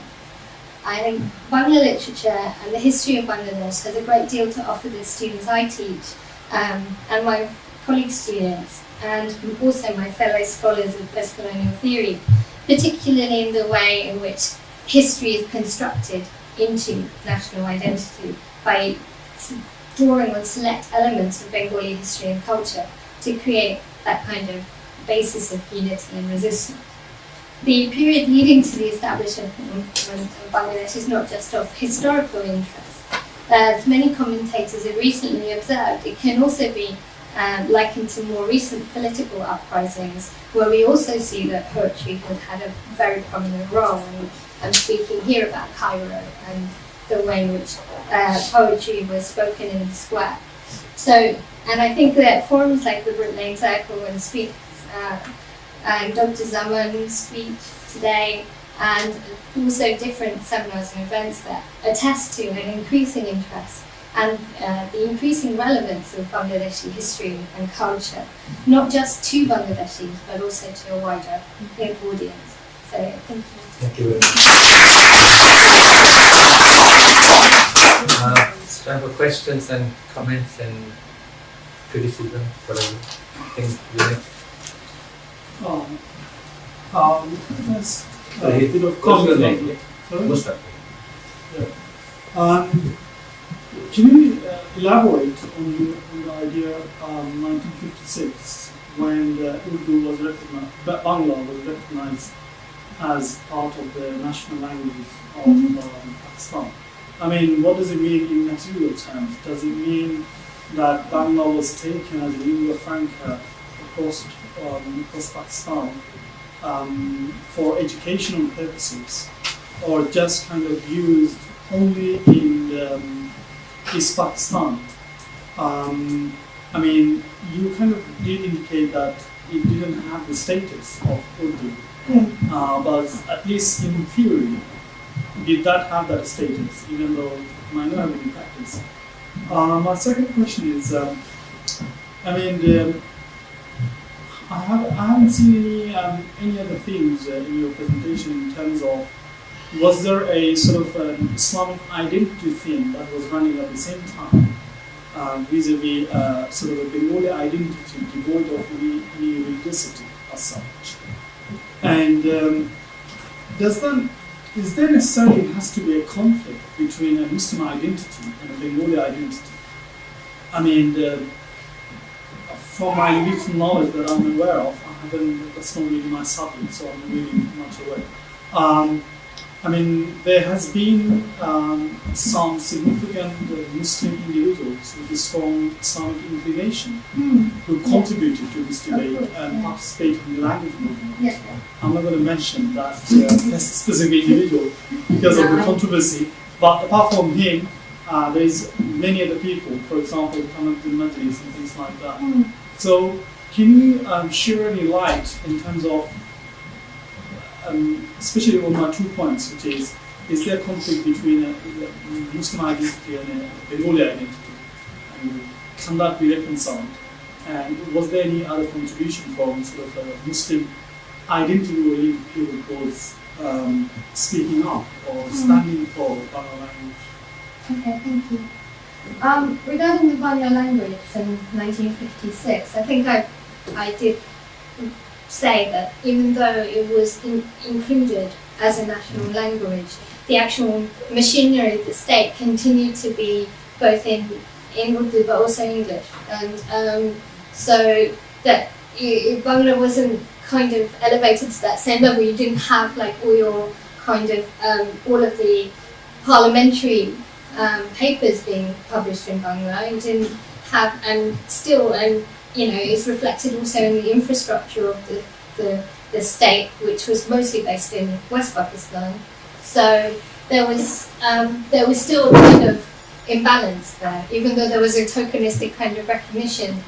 I think Bangla literature and the history of Bangladesh has a great deal to offer the students I teach and my colleague students, and also my fellow scholars of post-colonial theory, particularly in the way in which history is constructed into national identity by drawing on select elements of Bengali history and culture to create that kind of basis of unity and resistance. The period leading to the establishment of Bangladesh is not just of historical interest. As many commentators have recently observed, it can also be likened to more recent political uprisings, where we also see that poetry has had a very prominent role. And I'm speaking here about Cairo and the way in which poetry was spoken in the square. So, and I think that forums like the Brick Lane Circle and speech, and Dr. Zaman's speech today, and also different seminars and events that attest to an increasing interest and the increasing relevance of Bangladeshi history and culture, not just to Bangladeshis, but also to a wider audience. So, thank you. Thank you very much. It's time for questions and comments and criticism, whatever. Think you like. Just a bit of comment. Can you elaborate on the idea of 1956 when the Urdu was recognized, Bangla was recognized as part of the national languages of Pakistan? I mean, what does it mean in material terms? Does it mean that Bangla was taken as a lingua franca across Pakistan for educational purposes, or just kind of used only in East Pakistan? I mean, you kind of did indicate that it didn't have the status of Urdu, but at least in theory, did that have that status, even though it might not have been in practice? My second question is, I mean, I haven't seen any other themes in your presentation in terms of, was there a sort of Islamic identity theme that was running at the same time, vis-a-vis sort of a Bengali identity devoid of any religiosity as such? And does that is there necessarily has to be a conflict between a Muslim identity and a Bengali identity? I mean, from my little knowledge that I'm aware of, that's not really my subject, so I'm not really much aware. I mean, there has been some significant Muslim individuals with a strong Islamic inclination who contributed to this debate and participated in the language movement. Yes. I'm not going to mention that specific individual because of the controversy, but apart from him, there is many other people, for example, Muhammad Majlis and things like that. So, can you share any light in terms of especially on my 2 points, which is there conflict between a Muslim identity and a Bengali identity? And can that be reconciled? And was there any other contribution from sort of a Muslim identity-oriented people towards speaking up or standing for Bangla language? Okay, thank you. Regarding the Bangla language in 1956, I think I did say that even though it was included as a national language, the actual machinery of the state continued to be both in Urdu but also English, and so that Bangla wasn't kind of elevated to that same level. You didn't have like all your kind of all of the parliamentary papers being published in Bangla. You didn't have, and you know, it's reflected also in the infrastructure of the state, which was mostly based in West Pakistan. So there was still a kind of imbalance there, even though there was a tokenistic kind of recognition,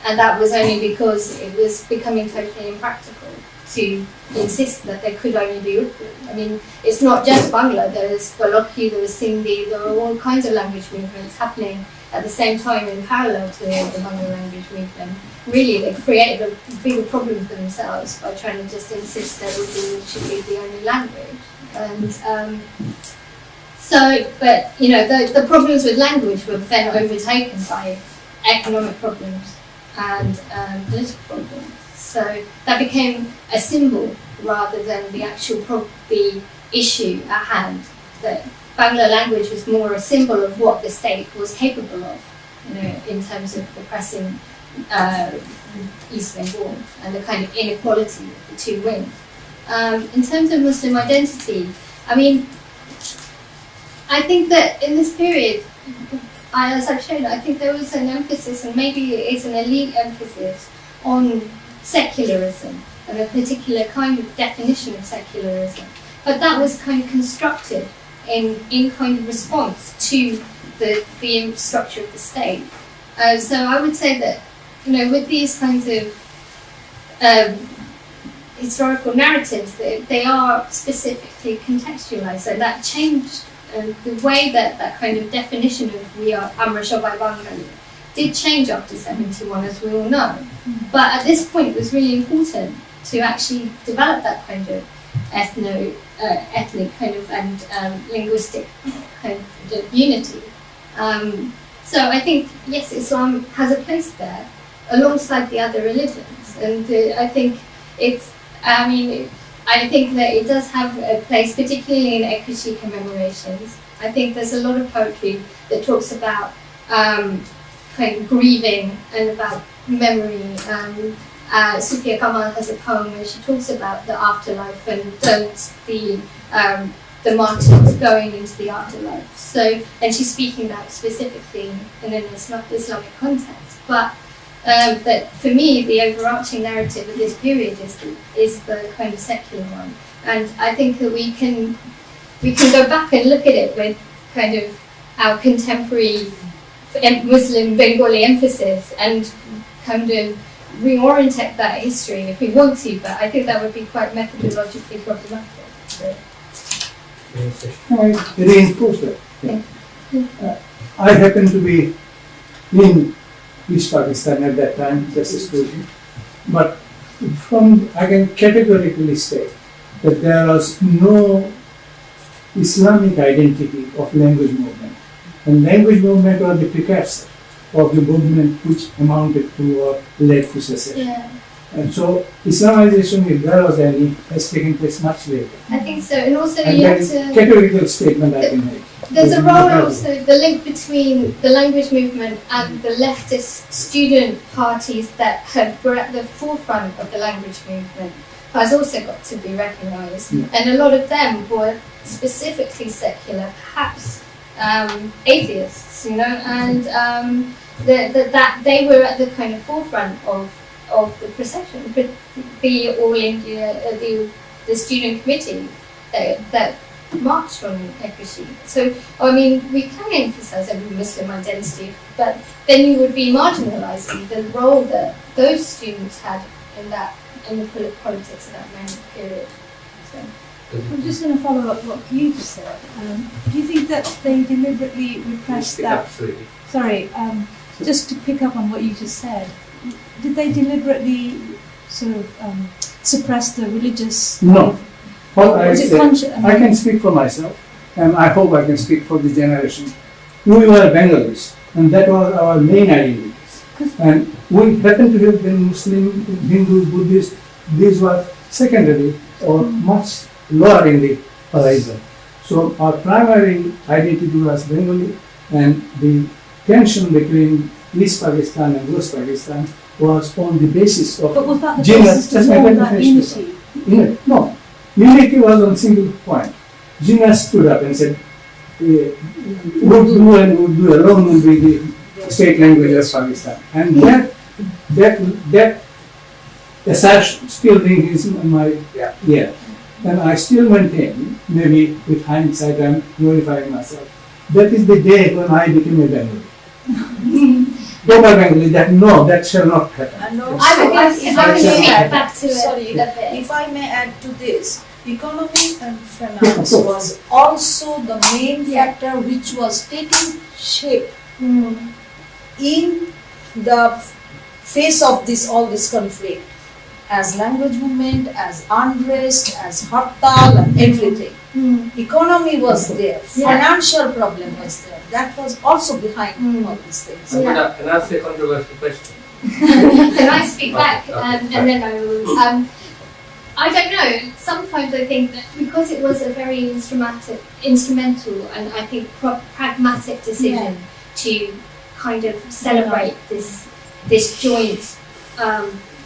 and that was only because it was becoming totally impractical to insist that there could only be Urdu. I mean, it's not just Bangla. There was Balochi, there was Sindhi, there were all kinds of language movements happening at the same time in parallel to the Bangla language movement. Really, they created a bigger problem for themselves by trying to just insist that Urdu should be the only language. And but you know, the problems with language were then overtaken by economic problems and political problems. So that became a symbol rather than the actual the issue at hand. That Bangla language was more a symbol of what the state was capable of, you know, in terms of oppressing East Bengal and the kind of inequality of the two wings. In terms of Muslim identity, I mean, I think that in this period, as I've shown, I think there was an emphasis, and maybe it's an elite emphasis, on secularism and a particular kind of definition of secularism. But that was kind of constructed in kind of response to the infrastructure of the state. So I would say that, you know, with these kinds of historical narratives, they are specifically contextualized, and that changed the way that kind of definition of Amra Shobai Bangali did change after 71, as we all know. But at this point, it was really important to actually develop that kind of ethnic kind of and linguistic kind of unity. So I think, yes, Islam has a place there alongside the other religions, and I think I think that it does have a place, particularly in Ekushi commemorations. I think there's a lot of poetry that talks about kind of grieving and about memory. Sufia Kamal has a poem where she talks about the afterlife and the martyrs going into the afterlife. So, and she's speaking that specifically in an Islamic context. But for me, the overarching narrative of this period is the kind of secular one, and I think that we can go back and look at it with kind of our contemporary Muslim Bengali emphasis and kind of reorientate that history if we want to, but I think that would be quite methodologically problematic. So. Can I reinforce that? Yeah. I happened to be in East Pakistan at that time, just a student, but I can categorically say that there was no Islamic identity of language movement, and language movement was the precursor of the movement which amounted to or led to secession. Yeah. And so Islamization, if there was any, has taken place much later. I think so, and also And you that have is to. categorical statement I can make. There's a role also, the link between the language movement and the leftist student parties that were at the forefront of the language movement has also got to be recognised. Yeah. And a lot of them were specifically secular, perhaps atheists, you know, and that they were at the kind of forefront of the procession, the All India, the student committee that marched on equity. So, I mean, we can emphasise every Muslim identity, but then you would be marginalising the role that those students had in the politics of that period. So. I'm just going to follow up what you just said. Do you think that they deliberately repressed that? Absolutely. Sorry, just to pick up on what you just said, did they deliberately sort of suppress the religious? No. What I Was it say, I can speak for myself, and I hope I can speak for the generation. We were Bengalis, and that was our main identities. And we happen to have been Muslim, Hindu, Buddhist. These were secondary or much lower in the horizon. So our primary identity was Bengali, and the tension between East Pakistan and West Pakistan was on the basis of But was that the genus. basis to form that unity? No. Unity was on single point. Jinnah stood up and said, Urdu and Urdu alone will be the state language of Pakistan. And that assertion still rings in my ear. And I still maintain, maybe with hindsight I'm glorifying myself, that is the day when I became a Bengali. Total Bengali, that shall not happen. And also, I would if I may speak add- back to sorry, it a bit. if I may add to this, economy and Yeah, of finance course. was also the main Yeah. factor which was taking shape Mm. in the face of all this conflict, as language movement, as unrest, as hartal and everything. Mm. Economy was there, Yeah. financial problem was there. That was also behind all these things. I'm gonna ask a controversial question. Can I speak back? Okay. And then I will. I don't know. Sometimes I think that because it was a very instrumental and I think pragmatic decision to kind of celebrate this joint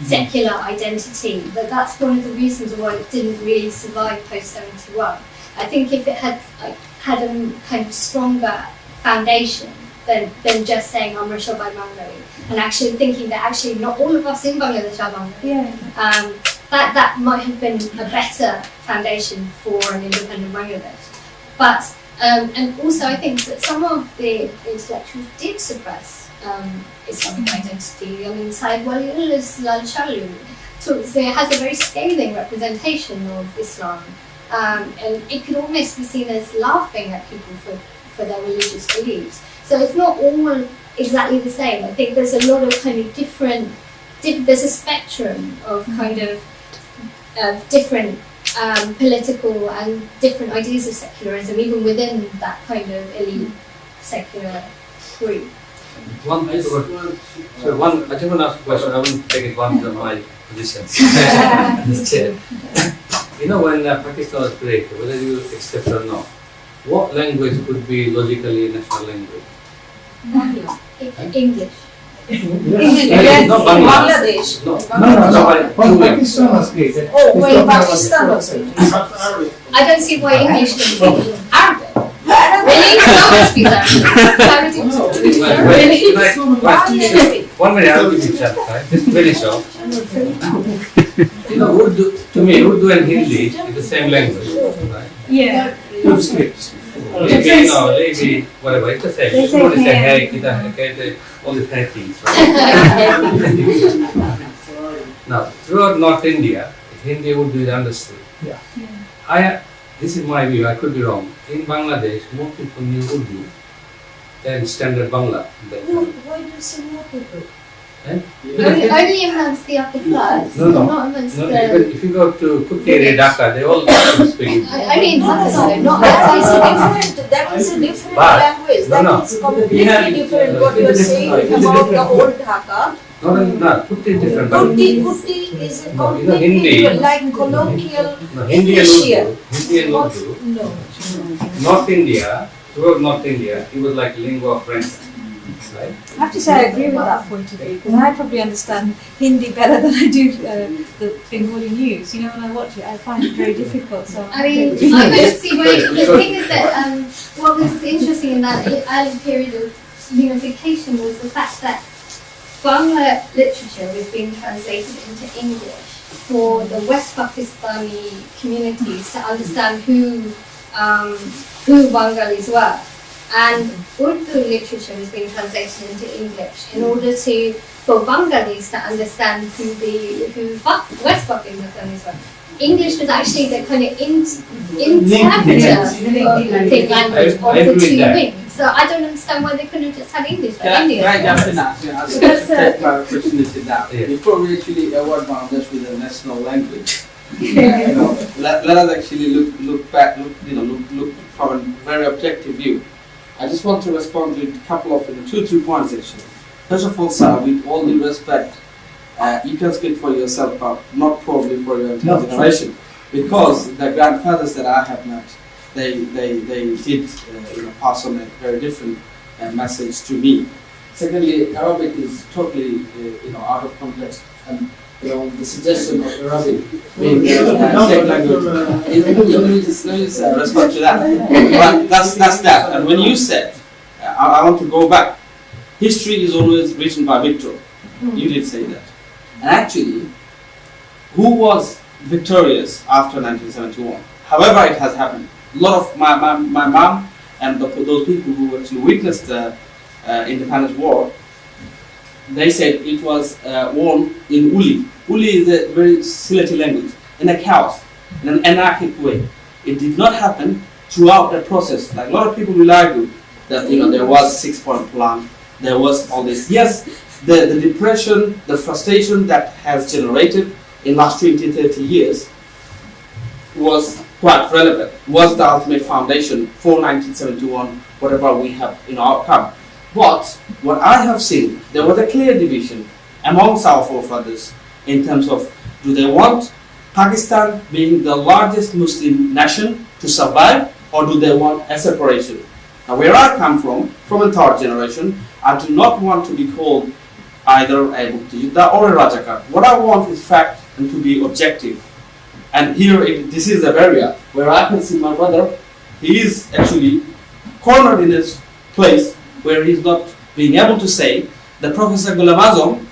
secular identity, that's one of the reasons why it didn't really survive post 71. I think if it had had a kind of stronger foundation than just saying I'm Rishabhai Bengali and actually thinking that actually not all of us in Bangladesh are Bengali. Yeah. That might have been a better foundation for an independent Bangladesh. But and also I think that some of the intellectuals did suppress Islamic identity. I mean, Said Waliullah's Lal Chalu has a very scathing representation of Islam, and it could almost be seen as laughing at people for their religious beliefs. So it's not all exactly the same. I think there's a lot of kind of different there's a spectrum of kind of different political and different ideas of secularism, even within that kind of elite secular group. I just want to ask a question. I won't take advantage of my position. This chair. You know, when Pakistan was created, whether you accept or not, what language could be logically national language? English. Yes. Not Bangladesh. No. No. When Pakistan was created. Oh, it's when talking about Pakistan the was process. I don't see why English can be Arabic. really. Someone speaks Arabic. Really? 1 minute, I'll give you a chance, right? Just very short. You know, Urdu and Hindi is the same language, right? Yeah. Two scripts. Maybe, whatever, it's the same. They say Somebody say, hey. hey, kita, okay, all these hey things, right? Now, throughout North India, Hindi Urdu is understood. Yeah. This is my view, I could be wrong. In Bangladesh, more people knew Urdu than standard Bangla. Why do you say more people? Only amongst the upper class, No. not amongst No, the. even if you go to Kuki area, Dhaka, they all speak. I mean, No, not that is outside. different. That is a different But- language. No. That is completely Yeah, different. it's What a you are different saying language. about the old Dhaka No, Kuti is different. but- Kuti is a No, you know, Hindi- completely like colloquial No, Hindi and English. Urdu. Hindi and Urdu. No. North India, throughout North India, it was like lingua franca, right? I have to say I agree with that point of view because I probably understand Hindi better than I do the Bengali news. You know, when I watch it, I find it very difficult. So I mean, I don't see why. The thing is that what was interesting in that early period of unification was the fact that Bangla literature was being translated into English for the West Pakistani communities to understand who Bengalis were, and Urdu literature was being translated into English in order for Bengalis to understand who West Pakistanis were. English was actually the kind of interpreter of the language of I the agree with two that. wings. So I don't understand why they couldn't have just had English like India. Can I jump in now? I'll just take my opportunity now. Yeah. Before we actually award Bangladesh with a national language, let us actually look back, look from a very objective view. I just want to respond to a couple of 2-3 points actually. First of all, sir, with all due respect, you can speak for yourself, but not probably for your entire generation, because the grandfathers that I have met, they did pass on a very different message to me. Secondly, Arabic is totally out of context, and the suggestion of Arabic being state language. Let me just respond to that. But that's that. And when you said, I want to go back. History is always written by victor. You did say that. And actually, who was victorious after 1971? However it has happened. A lot of my mom and those people who actually witnessed the independence war, they said it was won in Uli. Uli is a very Sileti language, in a chaos, in an anarchic way. It did not happen throughout the process. Like a lot of people will argue that there was 6-point plan, there was all this. Yes, the depression, the frustration that has generated in last 20-30 years was quite relevant, was the ultimate foundation for 1971, whatever we have in our outcome. But what I have seen, there was a clear division amongst our forefathers in terms of, do they want Pakistan being the largest Muslim nation to survive, or do they want a separation? Now where I come from a third generation, I do not want to be called either a Muqtida or a Rajakar. What I want is fact and to be objective. And here, this is a barrier where I can see my brother, he is actually cornered in his place where he's not being able to say that Professor Ghulam Azam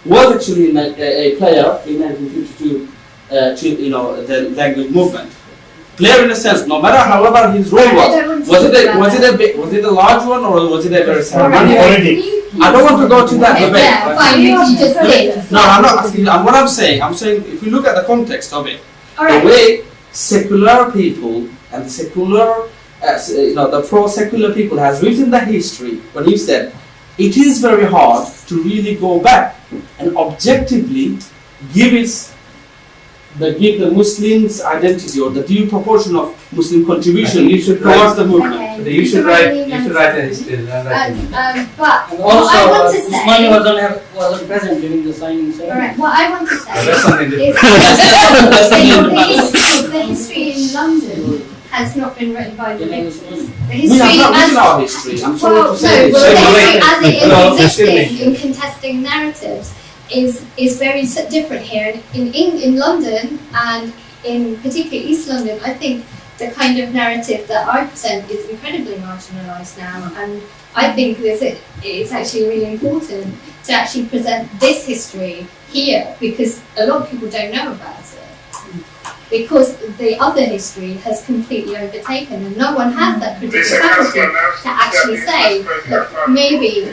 was actually a player in 1952 the language movement. Player in a sense, no matter however his role was it a large one or was it a very ceremonial? I don't want to go to that debate. Yeah, fine, you just did. No, I'm not asking. What I'm saying if you look at the context of it, Alright. the way secular people and secular, the pro-secular people has written the history, when you said it is very hard to really go back and objectively give the Muslims identity or the due proportion of Muslim contribution towards the movement. Okay. You should write a history. But And what also, I want to Usmani say, wasn't present during the signing ceremony. alright, what I want to say That's something is different. the history in London has not been written by the victors. The I'm history not written as our history. I'm sorry well, to say no, this. well, the history as it No, is still existing in contesting narratives is very different here. In London and in particularly East London, I think the kind of narrative that I present is incredibly marginalised now, and I think it's actually really important to actually present this history here because a lot of people don't know about it. Because the other history has completely overtaken, and no one has that critical faculty to actually say that maybe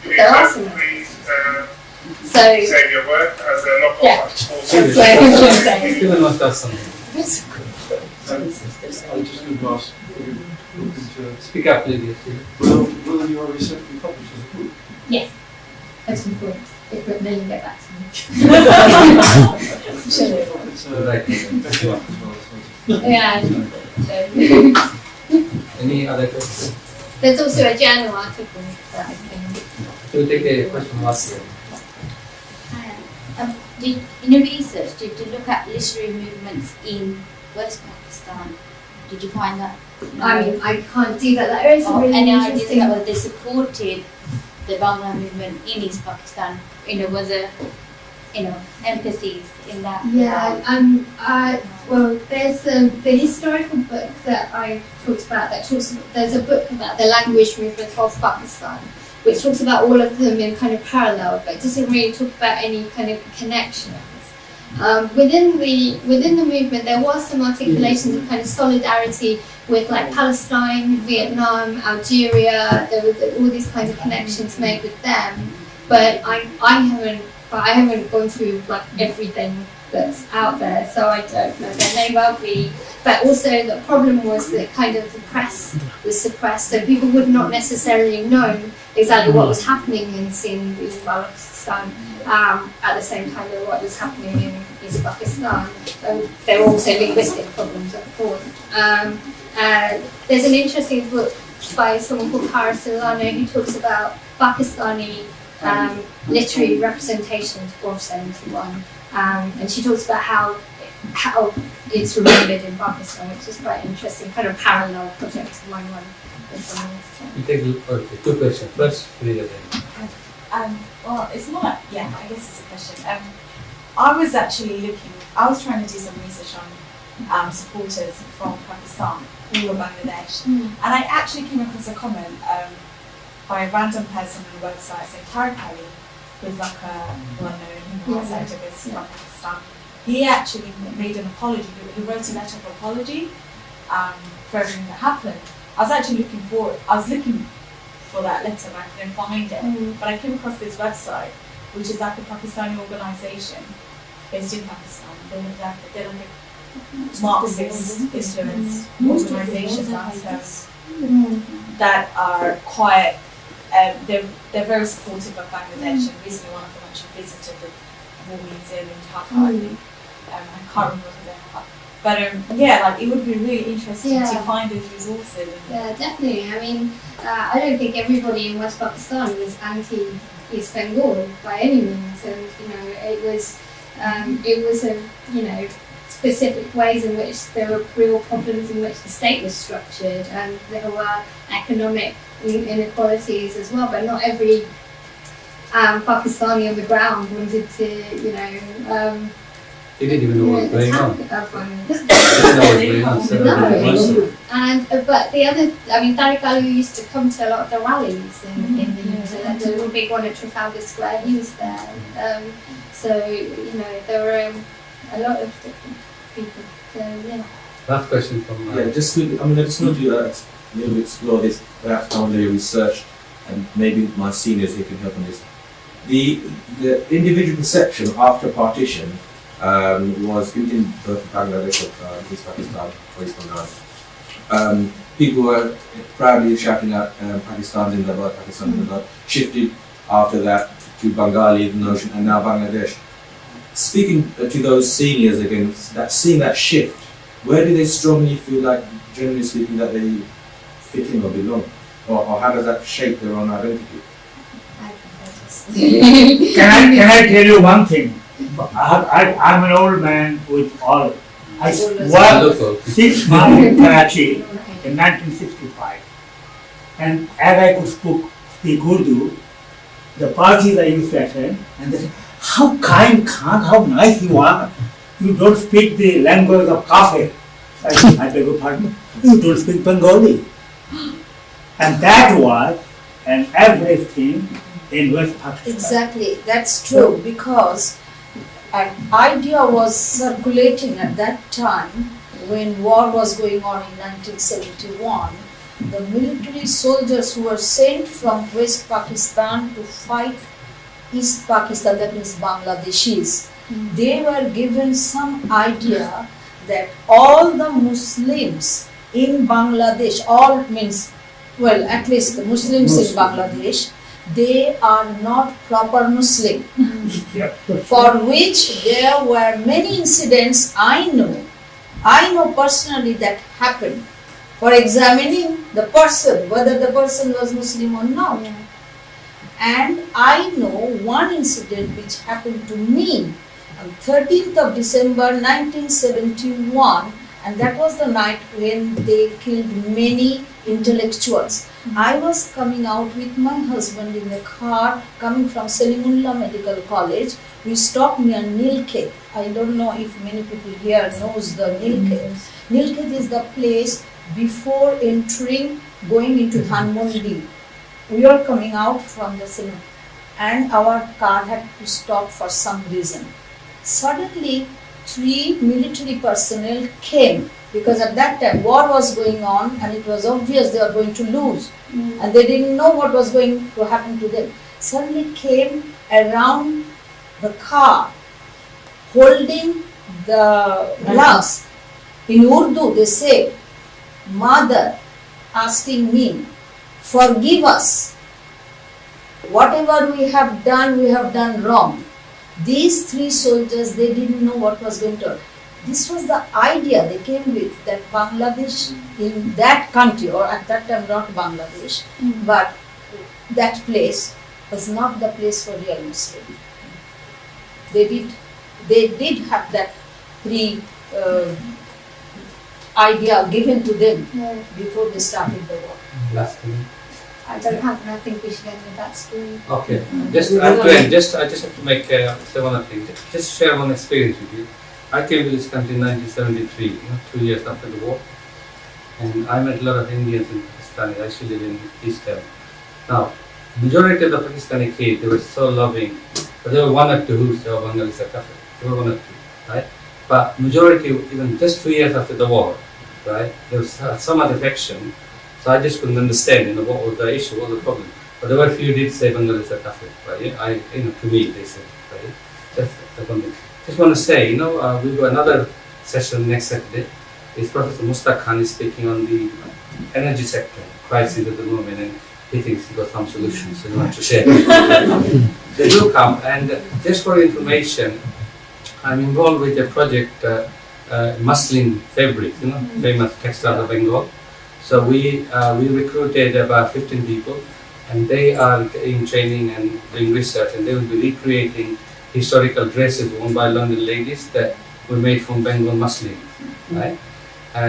there are some errors. So, Say your word as a local yeah. Stephen must have something. I was just going to ask, Speak up, please. will you already recently publish a book? Yes, at some point, if it then get back to me. It's Right. as well. Yeah. Any other questions? There's also a journal article that I can. We'll take a question last year. In your research, did you look at literary movements in West Pakistan? Did you find that? I mean, I can't do that. There is Or really any ideas interesting. that whether they supported the Bangla movement in East Pakistan? Was there, empathies in that? Yeah, well, there's the historical book that I talked about. There's a book about the language movement of Pakistan, which talks about all of them in kind of parallel, but doesn't really talk about any kind of connections. Within the movement, there was some articulations of kind of solidarity with like Palestine, Vietnam, Algeria. There were all these kinds of connections made with them, but I haven't gone through like everything that's out there, so I don't know. There may well be, but also the problem was that kind of the press was suppressed, so people would not necessarily know exactly what was happening in Sindh, in Balochistan, at the same time as what was happening in East Pakistan. There were also linguistic problems, of course. There's an interesting book by someone called Kara Solano who talks about Pakistani literary representations of 71, and she talks about how it's remembered in Pakistan, which is quite interesting, kind of parallel project to my one. You take two questions. First, Frida then. Well, it's more like, I guess it's a question. I was trying to do some research on supporters from Pakistan or Bangladesh, and I actually came across a comment by a random person on the website saying Tariq Ali, who's like a well-known human rights activist from Pakistan. He actually made an apology. He wrote a letter of apology for everything that happened. I was looking for that letter, but I couldn't find it. But I came across this website, which is like a Pakistani organisation based in Pakistan. They're like a Marxist influence organisation that are quite. They're very supportive of Bangladesh, and recently one of them actually visited the War Museum in Dhaka, I think. I can't remember who they are. But it would be really interesting to find those resources. Yeah, definitely. I mean, I don't think everybody in West Pakistan was anti-East Bengal by any means, and it was a specific ways in which there were real problems in which the state was structured, and there were economic inequalities as well. But not every Pakistani on the ground wanted to, They didn't even know what was going on. But the other, Tariq Ali used to come to a lot of the rallies in the New Zealand. There was a big one at Trafalgar Square. He was there. There were a lot of different people. Last question from I just want to maybe explore this, perhaps down the research, and maybe my seniors here can help on this. The individual perception after partition was in both Bangladesh or East Pakistan or East Bengal. People were proudly shouting out Pakistan Zindabad, Pakistan Zindabad, shifted after that to Bengali notion and now Bangladesh. Speaking to those seniors again, seeing that shift, where do they strongly feel like, generally speaking, that they fit in or belong? Or how does that shape their own identity? Can I tell you one thing? I'm an old man with all. I worked 6 months in Karachi in 1965, and as I could speak Urdu, the parties I used to attend, and they said, "How kind, Khan, how nice you are. You don't speak the language of Kafir." I beg your pardon. You don't speak Bengali, and that was an average thing in West Pakistan. Exactly, that's true, because an idea was circulating at that time when war was going on in 1971. The military soldiers who were sent from West Pakistan to fight East Pakistan, that means Bangladeshis, they were given some idea that all the Muslims in Bangladesh, all means, well, at least the Muslims in Bangladesh, they are not proper Muslim, for which there were many incidents I know personally that happened for examining the person, whether the person was Muslim or not. And I know one incident which happened to me on 13th of December 1971, and that was the night when they killed many intellectuals. I was coming out with my husband in the car coming from Salimullah Medical College. We stopped near Nilkhet. I don't know if many people here knows the Nilkhet. Nilkhet is the place before entering, going into Dhanmondi. We were coming out from the cinema and our car had to stop for some reason. Suddenly, 3 military personnel came because at that time war was going on and it was obvious they were going to lose and they didn't know what was going to happen to them. Suddenly came around the car holding the glass. In Urdu they say, "Mother," asking me, "Forgive us. Whatever we have done wrong." These 3 soldiers, they didn't know what was going to happen. This was the idea they came with, that Bangladesh in that country, or at that time not Bangladesh, but that place was not the place for real Muslim. They did have that idea given to them before they started the war. Last thing. I don't have, and I think we should end with that story. Okay. I just have to make say one other thing. Just share one experience with you. I came to this country in 1973, 2 years after the war, and I met a lot of Indians in Pakistan. I actually live in East End. Now, majority of the Pakistani kids, they were so loving, but there were 1 or 2 who said, "Oh, Bengalis are kafir." There were 1 or 2, right? But majority, even just 2 years after the war, right, there was so much affection. So I just couldn't understand, what was the issue, what was the problem. But there were a few who did say Bengalis are kafir, right? To me they said, right? That's one thing. Just want to say, we'll do another session next Saturday. It's Professor Mustaq Khan is speaking on the energy sector crisis at the moment, and he thinks he got some solutions, so he wants to share. They do come, and just for information, I'm involved with a project, muslin fabric, famous textiles of Bengal. So we recruited about 15 people, and they are in training and doing research, and they will be recreating historical dresses worn by London ladies that were made from Bengal muslin, right?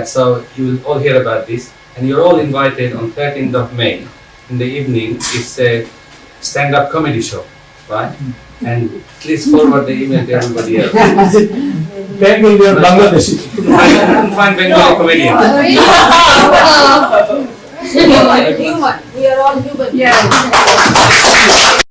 So you will all hear about this, and you're all invited on 13th of May in the evening. It's a stand-up comedy show, right? And please forward the email to everybody else. Bengal or Bangladeshi. I couldn't find Bengali comedians. Human. We are all human. Yeah.